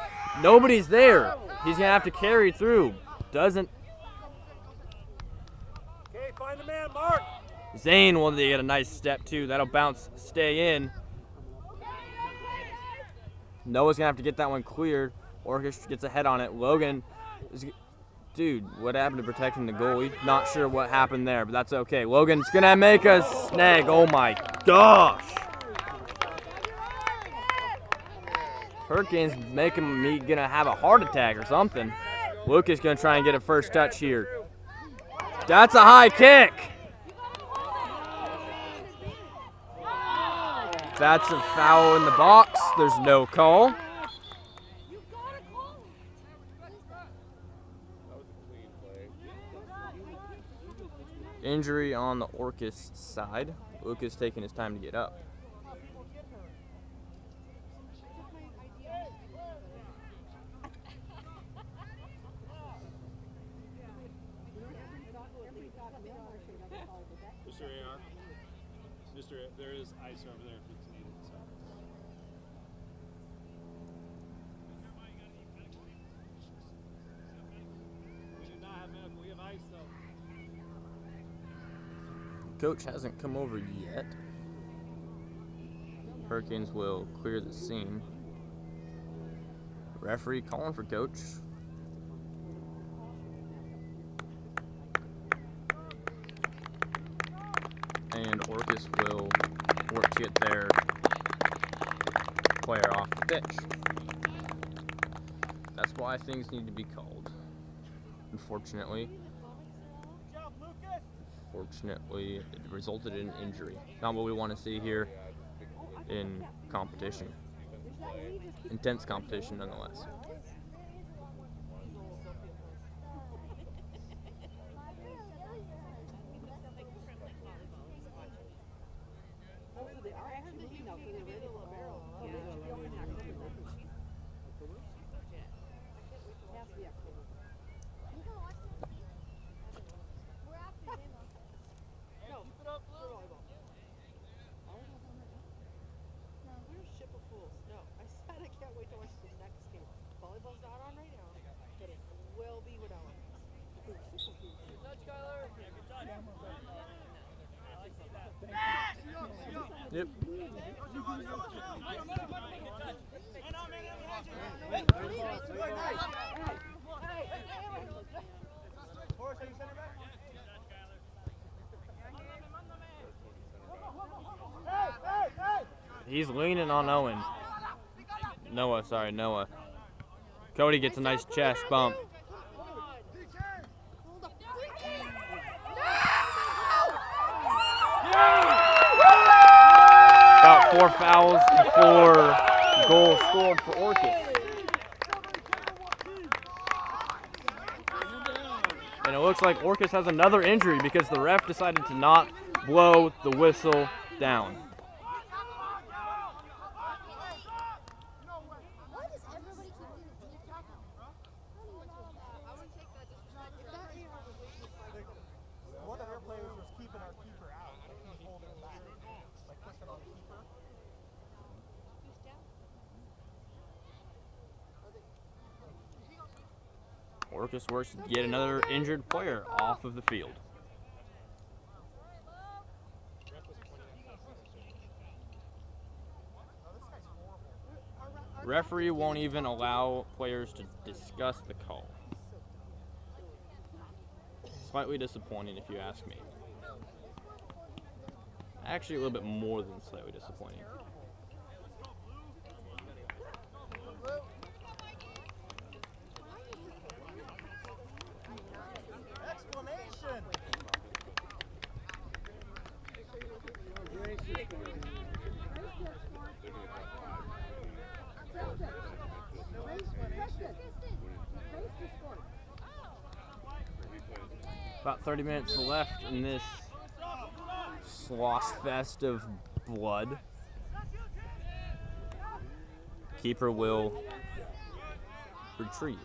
Nobody's there. He's going to have to carry through. Doesn't. Okay, find the man, Mark. Zane will get a nice step too. That'll bounce, stay in. Noah's going to have to get that one cleared. Orcas gets a head on it. Logan is. Dude, what happened to protecting the goalie? Not sure what happened there, but that's okay. Logan's gonna make a snag. Oh my gosh! Hurricanes making me gonna have a heart attack or something. Lucas gonna try and get a first touch here. That's a high kick. That's a foul in the box. There's no call. Injury on the Orcas side. Lucas taking his time to get up. Mr. AR, there is ice over there if it's needed. So. We do not have medical. We have ice though. Coach hasn't come over yet. Hurricanes will clear the scene. Referee calling for coach. And Orcas will work to get their player off the pitch. That's why things need to be called. Unfortunately, it resulted in injury. Not what we want to see here in competition. Intense competition nonetheless. Yep. He's leaning on Owen. Noah. Cody gets a nice chest bump. About 4 fouls and 4 goals scored for Orcas. And it looks like Orcas has another injury because the ref decided to not blow the whistle down. Why does everybody keep doing the TikTok? One of their players was keeping our keeper out. He was holding him back. Like pushing on the keeper. Orcas works to get another injured player off of the field. Referee won't even allow players to discuss the call. Slightly disappointing if you ask me. Actually a little bit more than slightly disappointing. Exclamation! About 30 minutes left in this slosh fest of blood. Keeper will retrieve.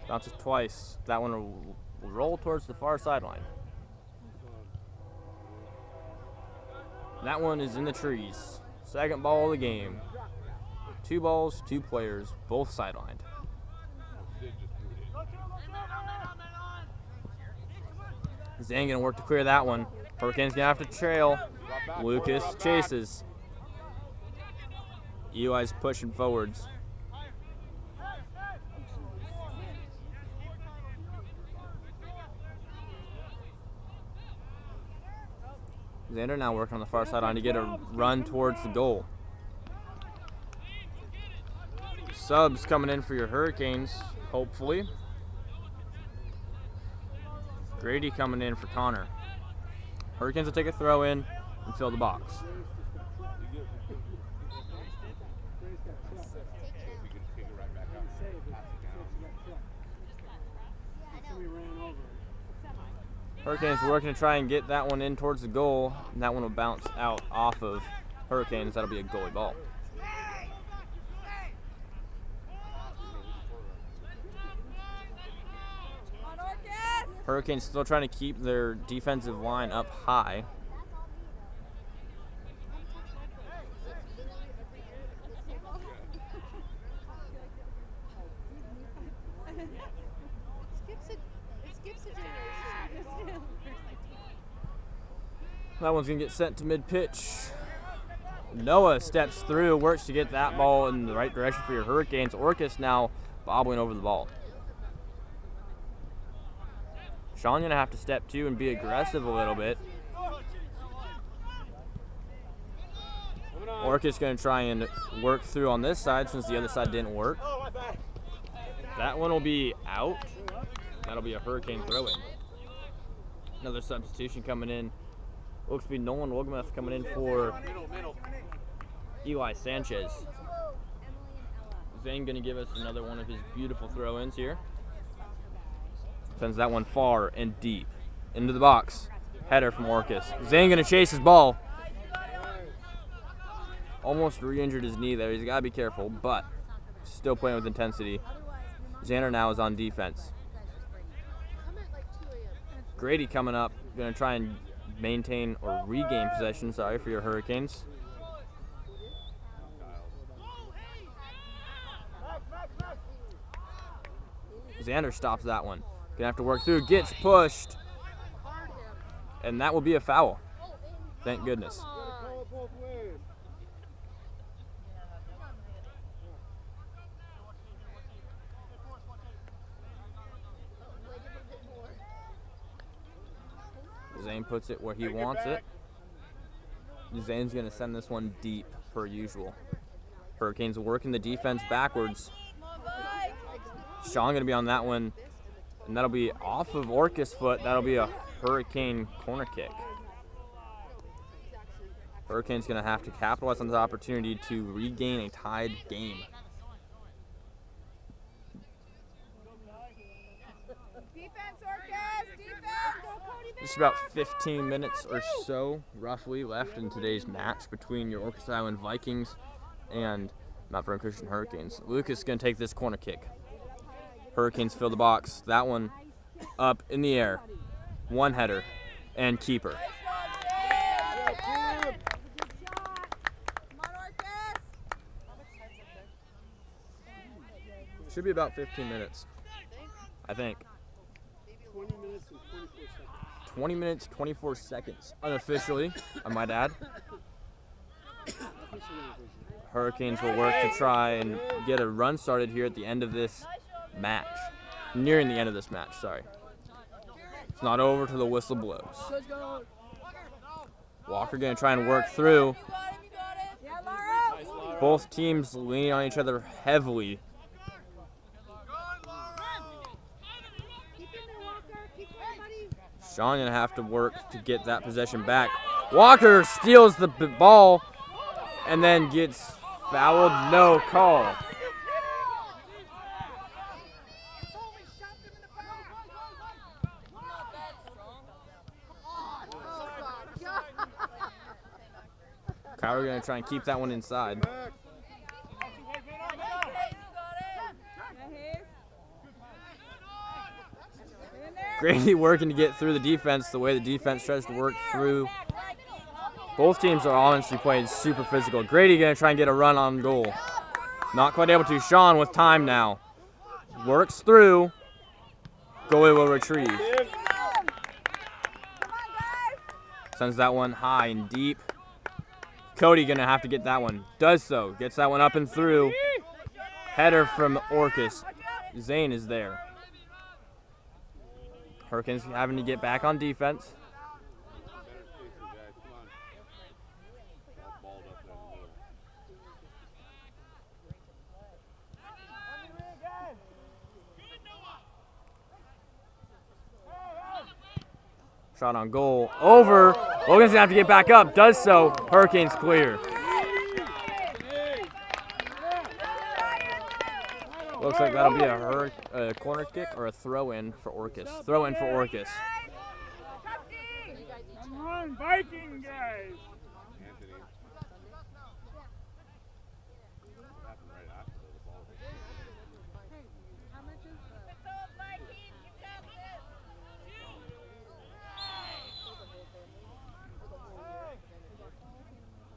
Bounces twice. That one will roll towards the far sideline. That one is in the trees. Second ball of the game. 2 balls, 2 players, both sidelined. Zane gonna work to clear that one. Hurricanes gonna have to trail. Lucas chases. Eli's pushing forwards. Xander now working on the far sideline to get a run towards the goal. Subs coming in for your Hurricanes, hopefully. Grady coming in for Connor. Hurricanes will take a throw in and fill the box. Hurricanes working to try and get that one in towards the goal, and that one will bounce out off of Hurricanes. That'll be a goalie ball. Hurricanes still trying to keep their defensive line up high. That one's going to get sent to mid-pitch. Noah steps through, works to get that ball in the right direction for your Hurricanes. Orcas now bobbling over the ball. Sean going to have to step too and be aggressive a little bit. Orcas going to try and work through on this side since the other side didn't work. That one will be out. That'll be a Hurricane throw-in. Another substitution coming in. Looks to be Nolan Wogemuth coming in for Eli Sanchez. Zane going to give us another one of his beautiful throw-ins here. Sends that one far and deep into the box. Header from Orcas. Zane going to chase his ball. Almost re-injured his knee there. He's got to be careful, but still playing with intensity. Xander now is on defense. Grady coming up. Going to try and maintain or regain possession, for your Hurricanes. Xander stops that one. Gonna have to work through, gets pushed, and that will be a foul. Thank goodness. Zane puts it where he wants it. Zane's going to send this one deep per usual. Hurricanes working the defense backwards. Sean going to be on that one, and that'll be off of Orcas' foot. That'll be a Hurricane corner kick. Hurricanes going to have to capitalize on this opportunity to regain a tied game. Defense, Orcas! Defense! Go, Cody, Just about 15 minutes or so, roughly, left in today's match between your Orcas Island Vikings and Mount Vernon Christian Hurricanes. Lucas is going to take this corner kick. Hurricanes fill the box. That one up in the air. One header and keeper. Should be about 15 minutes, I think. 20 minutes and 24 seconds. 20 minutes, 24 seconds, unofficially, I might add. Hurricanes will work to try and get a run started here at the end of this match. Nearing the end of this match, sorry. It's not over till the whistle blows. Walker going to try and work through. Both teams leaning on each other heavily. Sean going to have to work to get that possession back. Walker steals the ball and then gets fouled. No call. Kyler going to try and keep that one inside. Grady working to get through the defense the way the defense tries to work through. Both teams are honestly playing super physical. Grady going to try and get a run on goal. Not quite able to. Sean with time now. Works through. Goalie will retrieve. Sends that one high and deep. Cody going to have to get that one. Does so. Gets that one up and through. Header from Orcas. Zane is there. Hurricanes having to get back on defense. Shot on goal. Over. Logan's going to have to get back up. Does so. Hurricanes clear. Looks like that'll be a corner kick or a throw-in for Orcas. Throw-in for Orcas. Come on, Viking guys!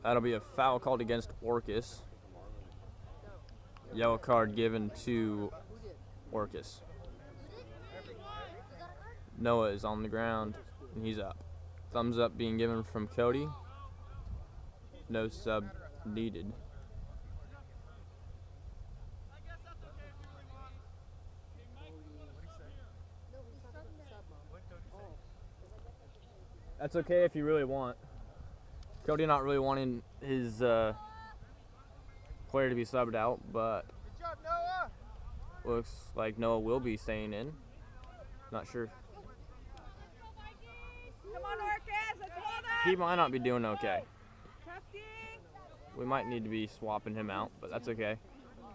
That'll be a foul called against Orcas. Yellow card given to Orcas. Noah is on the ground, and he's up. Thumbs up being given from Cody. No sub needed. That's okay if you really want. Cody not really wanting his player to be subbed out, but looks like Noah will be staying in. Not sure. Come on, Orcas, let's hold up. He might not be doing okay. We might need to be swapping him out, but that's okay.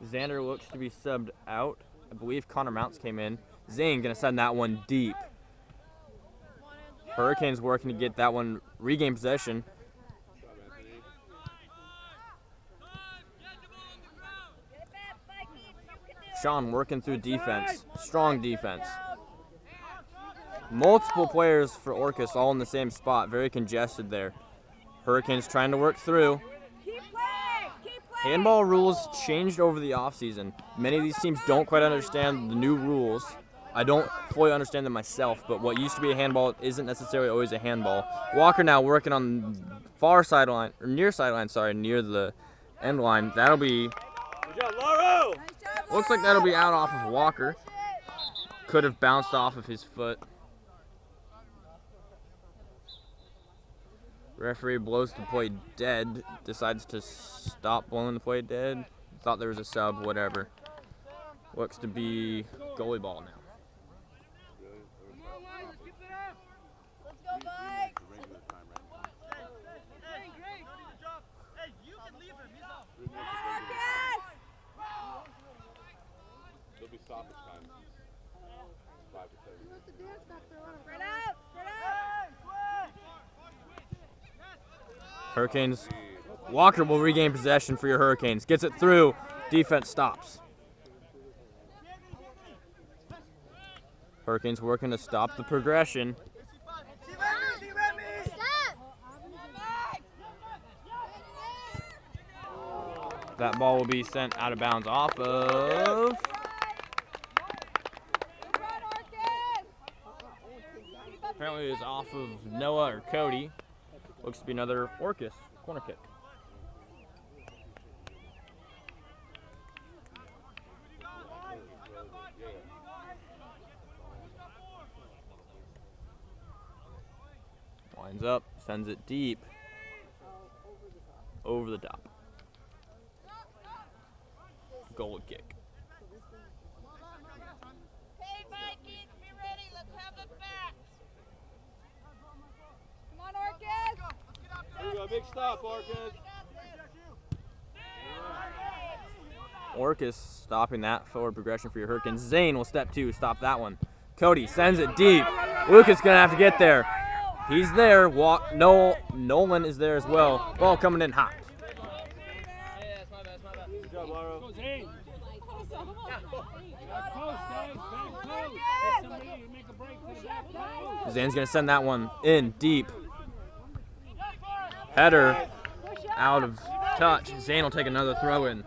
Xander looks to be subbed out. I believe Connor Mounts came in. Zane gonna send that one deep. Hurricanes working to get that one, regain possession. Sean working through defense. Strong defense. Multiple players for Orcas all in the same spot. Very congested there. Hurricanes trying to work through. Handball rules changed over the offseason. Many of these teams don't quite understand the new rules. I don't fully understand them myself, but what used to be a handball isn't necessarily always a handball. Walker now working on far sideline, or near sideline, sorry, near the end line. That'll be... Good job, Lauro! Looks like that'll be out off of Walker. Could have bounced off of his foot. Referee blows the play dead. Decides to stop blowing the play dead. Thought there was a sub, whatever. Looks to be goalie ball now. Let's go, Mike. stoppage time. 5 to 7 minutes. Spread out! Spread out! Hurricanes. Walker will regain possession for your Hurricanes. Gets it through. Defense stops. Hurricanes working to stop the progression. That ball will be sent out of bounds off of. Apparently it's off of Noah or Cody. Looks to be another Orcas corner kick. Lines up, sends it deep. Over the top. Goal kick. Hey, Vikings, be ready. Let's have the backs. Come on, Orcas. There you go, big stop, Orcas. Orcas stopping that forward progression for your Hurricanes. Zane will step 2, stop that one. Cody sends it deep. Lucas gonna have to get there. He's there. Nolan is there as well. Ball coming in hot. Good job, Laura. Go Zane. Back post, guys. Back post. Somebody make a break for the back post. Zane's gonna send that one in deep. Header out of touch. Zane will take another throw in.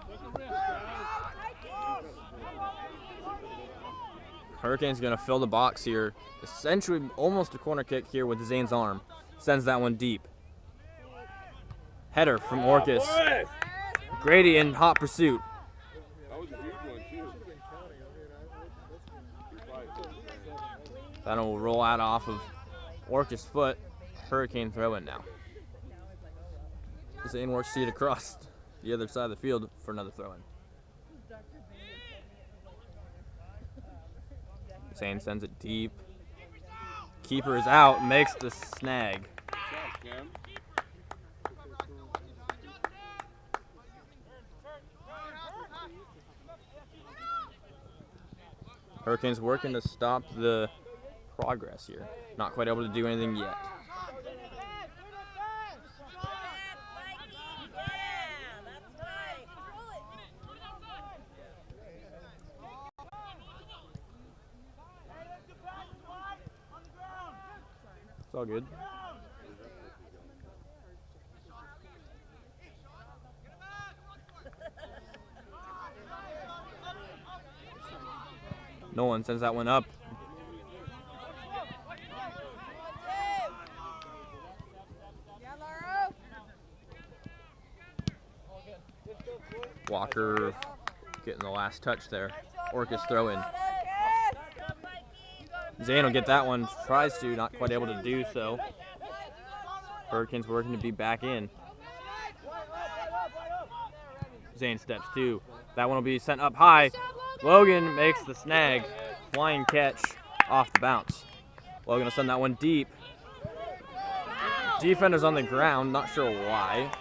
Hurricanes gonna fill the box here. Essentially almost a corner kick here with Zane's arm. Sends that one deep. Header from Orcas. Grady in hot pursuit. That was a huge one, too. That will roll out off of Orcas' foot. Hurricane throw in now. Zane works it across the other side of the field for another throw in. Zane sends it deep. Keeper is out, makes the snag. Cam. Hurricanes working to stop the progress here. Not quite able to do anything yet. It's all good. Nolan sends that one up. Walker getting the last touch there. Orcas throw in. Zane will get that one. Tries to, not quite able to do so. Hurricanes working to be back in. Zane steps 2. That one will be sent up high. Logan makes the snag. Flying catch off the bounce. Logan will send that one deep. Defender's on the ground, not sure why.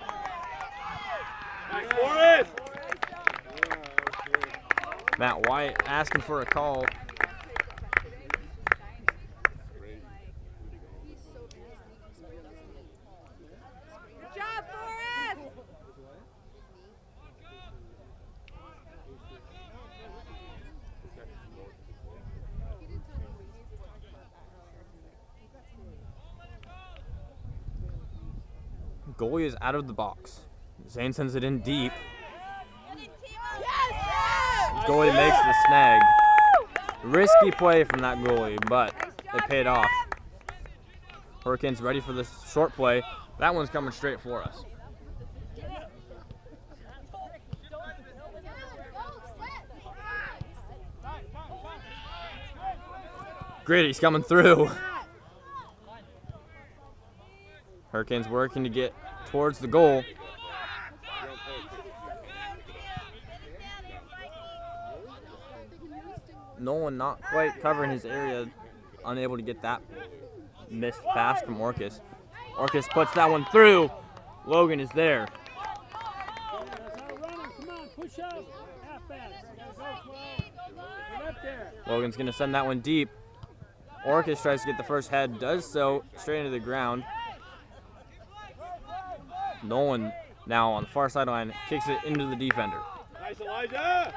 Matt White asking for a call. Good job, Forrest! Goalie is out of the box. Zane sends it in deep. Goalie makes the snag. Risky play from that goalie, but it paid off. Hurricanes ready for this short play. That one's coming straight for us. Grady's coming through. Hurricanes working to get towards the goal. Nolan not quite covering his area, unable to get that missed pass from Orcas. Orcas puts that one through. Logan is there. Come on, push up. Half pass. Go 12. Get up Logan's going to send that one deep. Orcas tries to get the first head, does so straight into the ground. Nolan now on the far sideline kicks it into the defender. Nice, Elijah!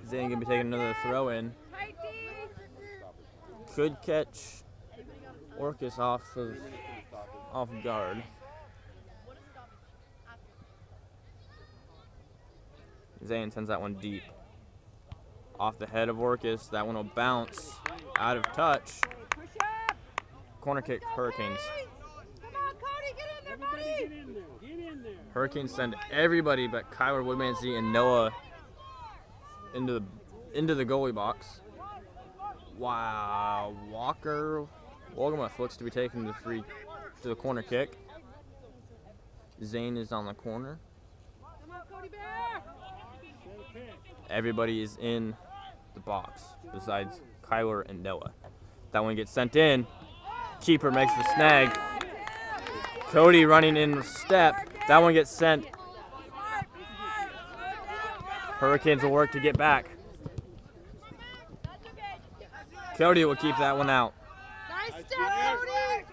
Zane going to be taking another throw in. Could catch Orcas off guard. Zane sends that one deep. Off the head of Orcas. That one will bounce out of touch. Corner kick, Hurricanes. Come on, Cody, get in there, buddy! Get in there. Get in there. Hurricanes send everybody but Kyler Woodmansey and Noah into the goalie box. Wow, Walker Wolgamuth looks to be taking to the corner kick. Zane is on the corner. Come on, Cody Bear! Everybody is in the box besides Kyler and Noah. That one gets sent in. Keeper makes the snag. Cody running in step. That one gets sent. Hurricanes will work to get back. Cody will keep that one out. Nice step, Cody!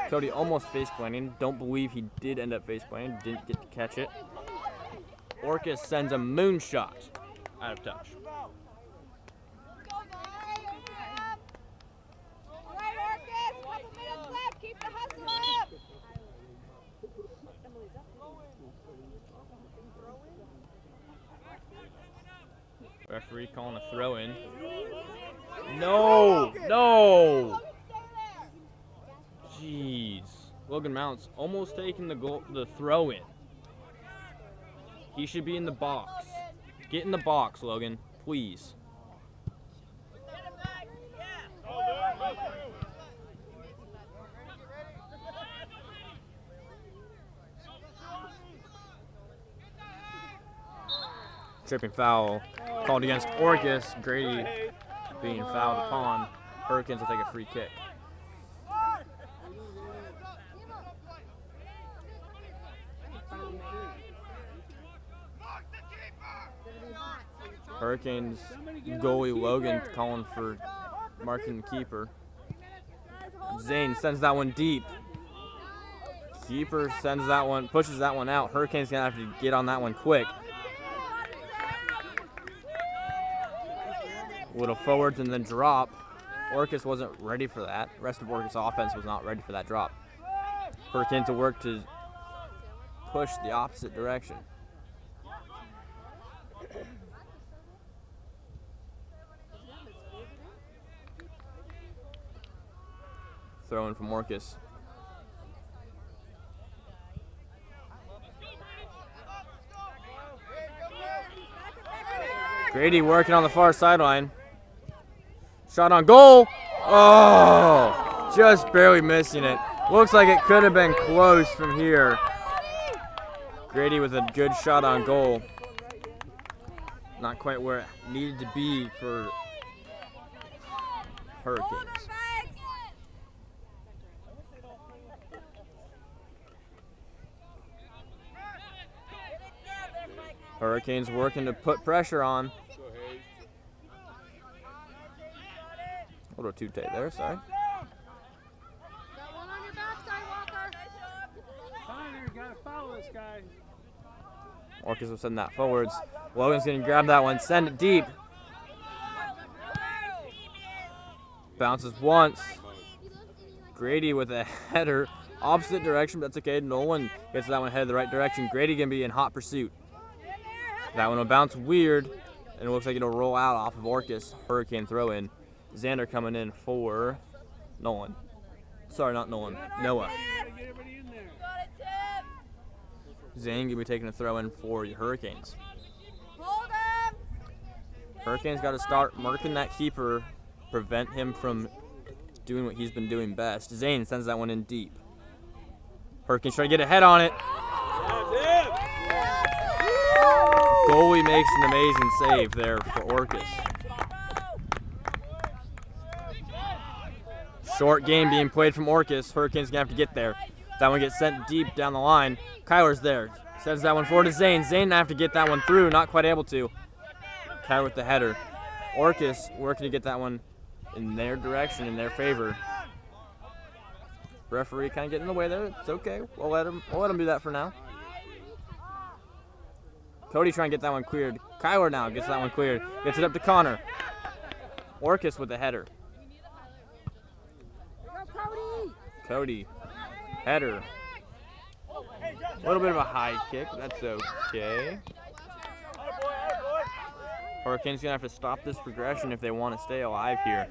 Cody almost face planting. Don't believe he did end up face planting. Didn't get to catch it. Orcas sends a moonshot out of touch. All right, Orcas, couple minutes left. Keep the hustle up. Referee calling a throw in. No! Jeez. Logan Mounts almost taking the throw in. He should be in the box. Get in the box, Logan, please. Tripping foul called against Orcas. Grady being fouled upon. Hurricanes will take a free kick. Hurricanes goalie Logan calling for marking the keeper. Zane sends that one deep. Keeper sends that one, pushes that one out. Hurricanes gonna have to get on that one quick. Little forwards and then drop. Orcas wasn't ready for that. The rest of Orcas offense was not ready for that drop. Hurricanes will work to push the opposite direction. Throw in from Orcas. Grady working on the far sideline. Shot on goal. Oh, just barely missing it. Looks like it could have been close from here. Grady with a good shot on goal. Not quite where it needed to be for Hurricanes. Hurricanes working to put pressure on. A little too tight there, sorry. Got one on your backside, Walker. Steiner, you gotta follow this guy. Orcas will send that forwards. Logan's going to grab that one, send it deep. Bounces once. Grady with a header, opposite direction, but that's okay. Nolan gets that one headed the right direction. Grady going to be in hot pursuit. That one will bounce weird, and it looks like it'll roll out off of Orcas. Hurricane throw in. Xander coming in for Nolan. Sorry, not Nolan. Noah. Zane gonna be taking a throw in for the Hurricanes. Hurricanes got to start marking that keeper, prevent him from doing what he's been doing best. Zane sends that one in deep. Hurricanes try to get a head on it. Goalie makes an amazing save there for Orcas. Short game being played from Orcas. Hurricanes gonna have to get there. That one gets sent deep down the line. Kyler's there. Sends that one forward to Zane. Zane have to get that one through. Not quite able to. Kyler with the header. Orcas working to get that one in their direction, in their favor. Referee kind of getting in the way there. It's okay. We'll let him do that for now. Cody trying to get that one cleared. Kyler now gets that one cleared. Gets it up to Connor. Orcas with the header. Cody. Header. A little bit of a high kick. That's okay. Hurricanes going to have to stop this progression if they want to stay alive here.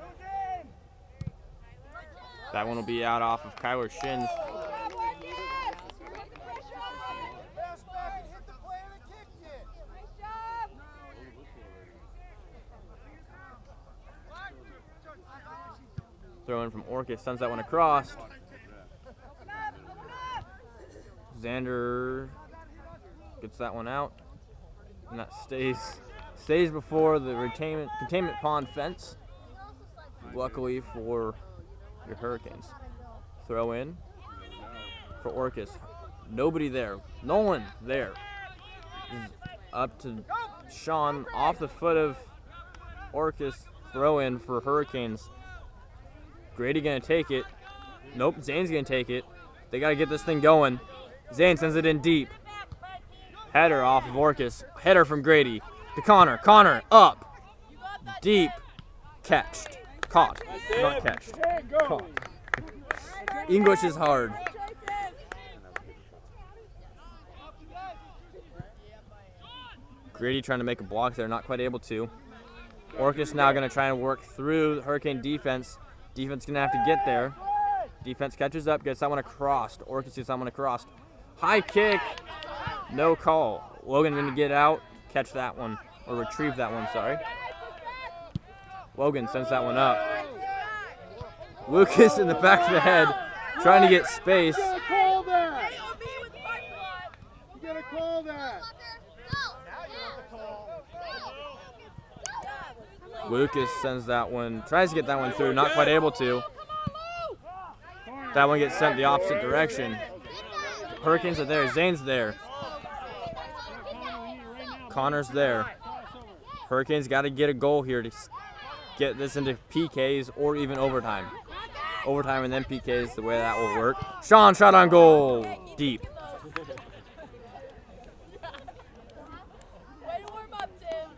That one will be out off of Kyler's shins. Throw in from Orcas, sends that one across. Xander gets that one out, and that stays before the containment pond fence. Luckily for your Hurricanes. Throw in for Orcas. Nobody there. No one there. Up to Sean off the foot of Orcas. Throw in for Hurricanes. Grady gonna take it. Nope, Zane's gonna take it. They gotta get this thing going. Zane sends it in deep. Header off of Orcas. Header from Grady to Connor. Connor up. Deep. Catched. Caught. Not catched. Caught. English is hard. Grady trying to make a block there, not quite able to. Orcas now going to try and work through the Hurricane defense. Defense going to have to get there. Defense catches up, gets that one across. Orcas gets that one across. High kick. No call. Logan going to get out, catch that one, or retrieve that one, sorry. Logan sends that one up. Lucas in the back of the head, trying to get space. You gotta call that. You gotta call that. Lucas sends that one, tries to get that one through, not quite able to. That one gets sent the opposite direction. Hurricanes are there, Zane's there. Connor's there. Hurricanes got to get a goal here to get this into PKs or even overtime. Overtime and then PKs, the way that will work. Sean shot on goal. Deep. Way to warm up, Tim.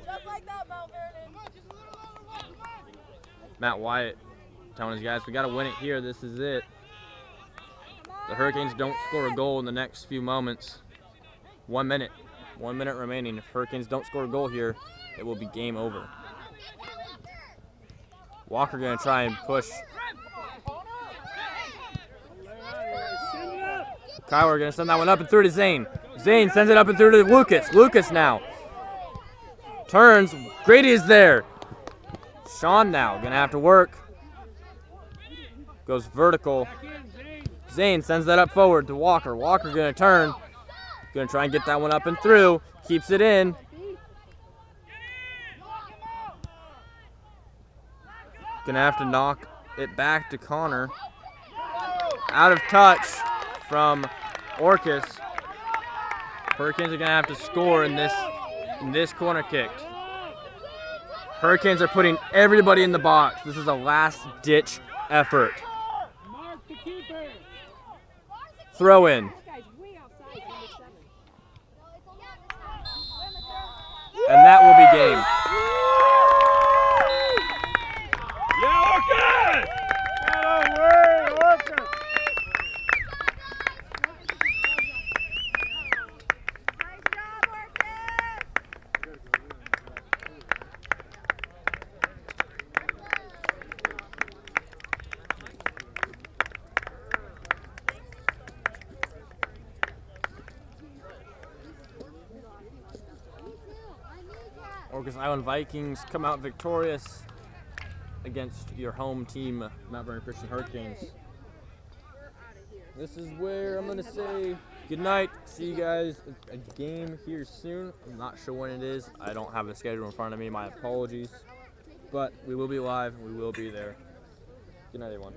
Just like that, Mount Vernon. Matt Wyatt telling his guys, we got to win it here. This is it. The Hurricanes don't score a goal in the next few moments. 1 minute. 1 minute remaining. If Hurricanes don't score a goal here, it will be game over. Walker going to try and push. Kyler going to send that one up and through to Zane. Zane sends it up and through to Lucas. Lucas now. Turns. Grady is there. Sean now going to have to work. Goes vertical. Zane sends that up forward to Walker. Walker going to turn. Going to try and get that one up and through. Keeps it in. Gonna have to knock it back to Connor. Out of touch from Orcas. Hurricanes are gonna have to score in this corner kick. Hurricanes are putting everybody in the box. This is a last-ditch effort. Throw in. And that will be game. Yeah, Orcas! Get away, Orcas! Nice job, Orcas! Orcas Island Vikings come out victorious against your home team, Mount Vernon Christian Hurricanes. This is where I'm going to say good night. See you guys at a game here soon. I'm not sure when it is. I don't have a schedule in front of me. My apologies. But we will be live. We will be there. Good night, everyone.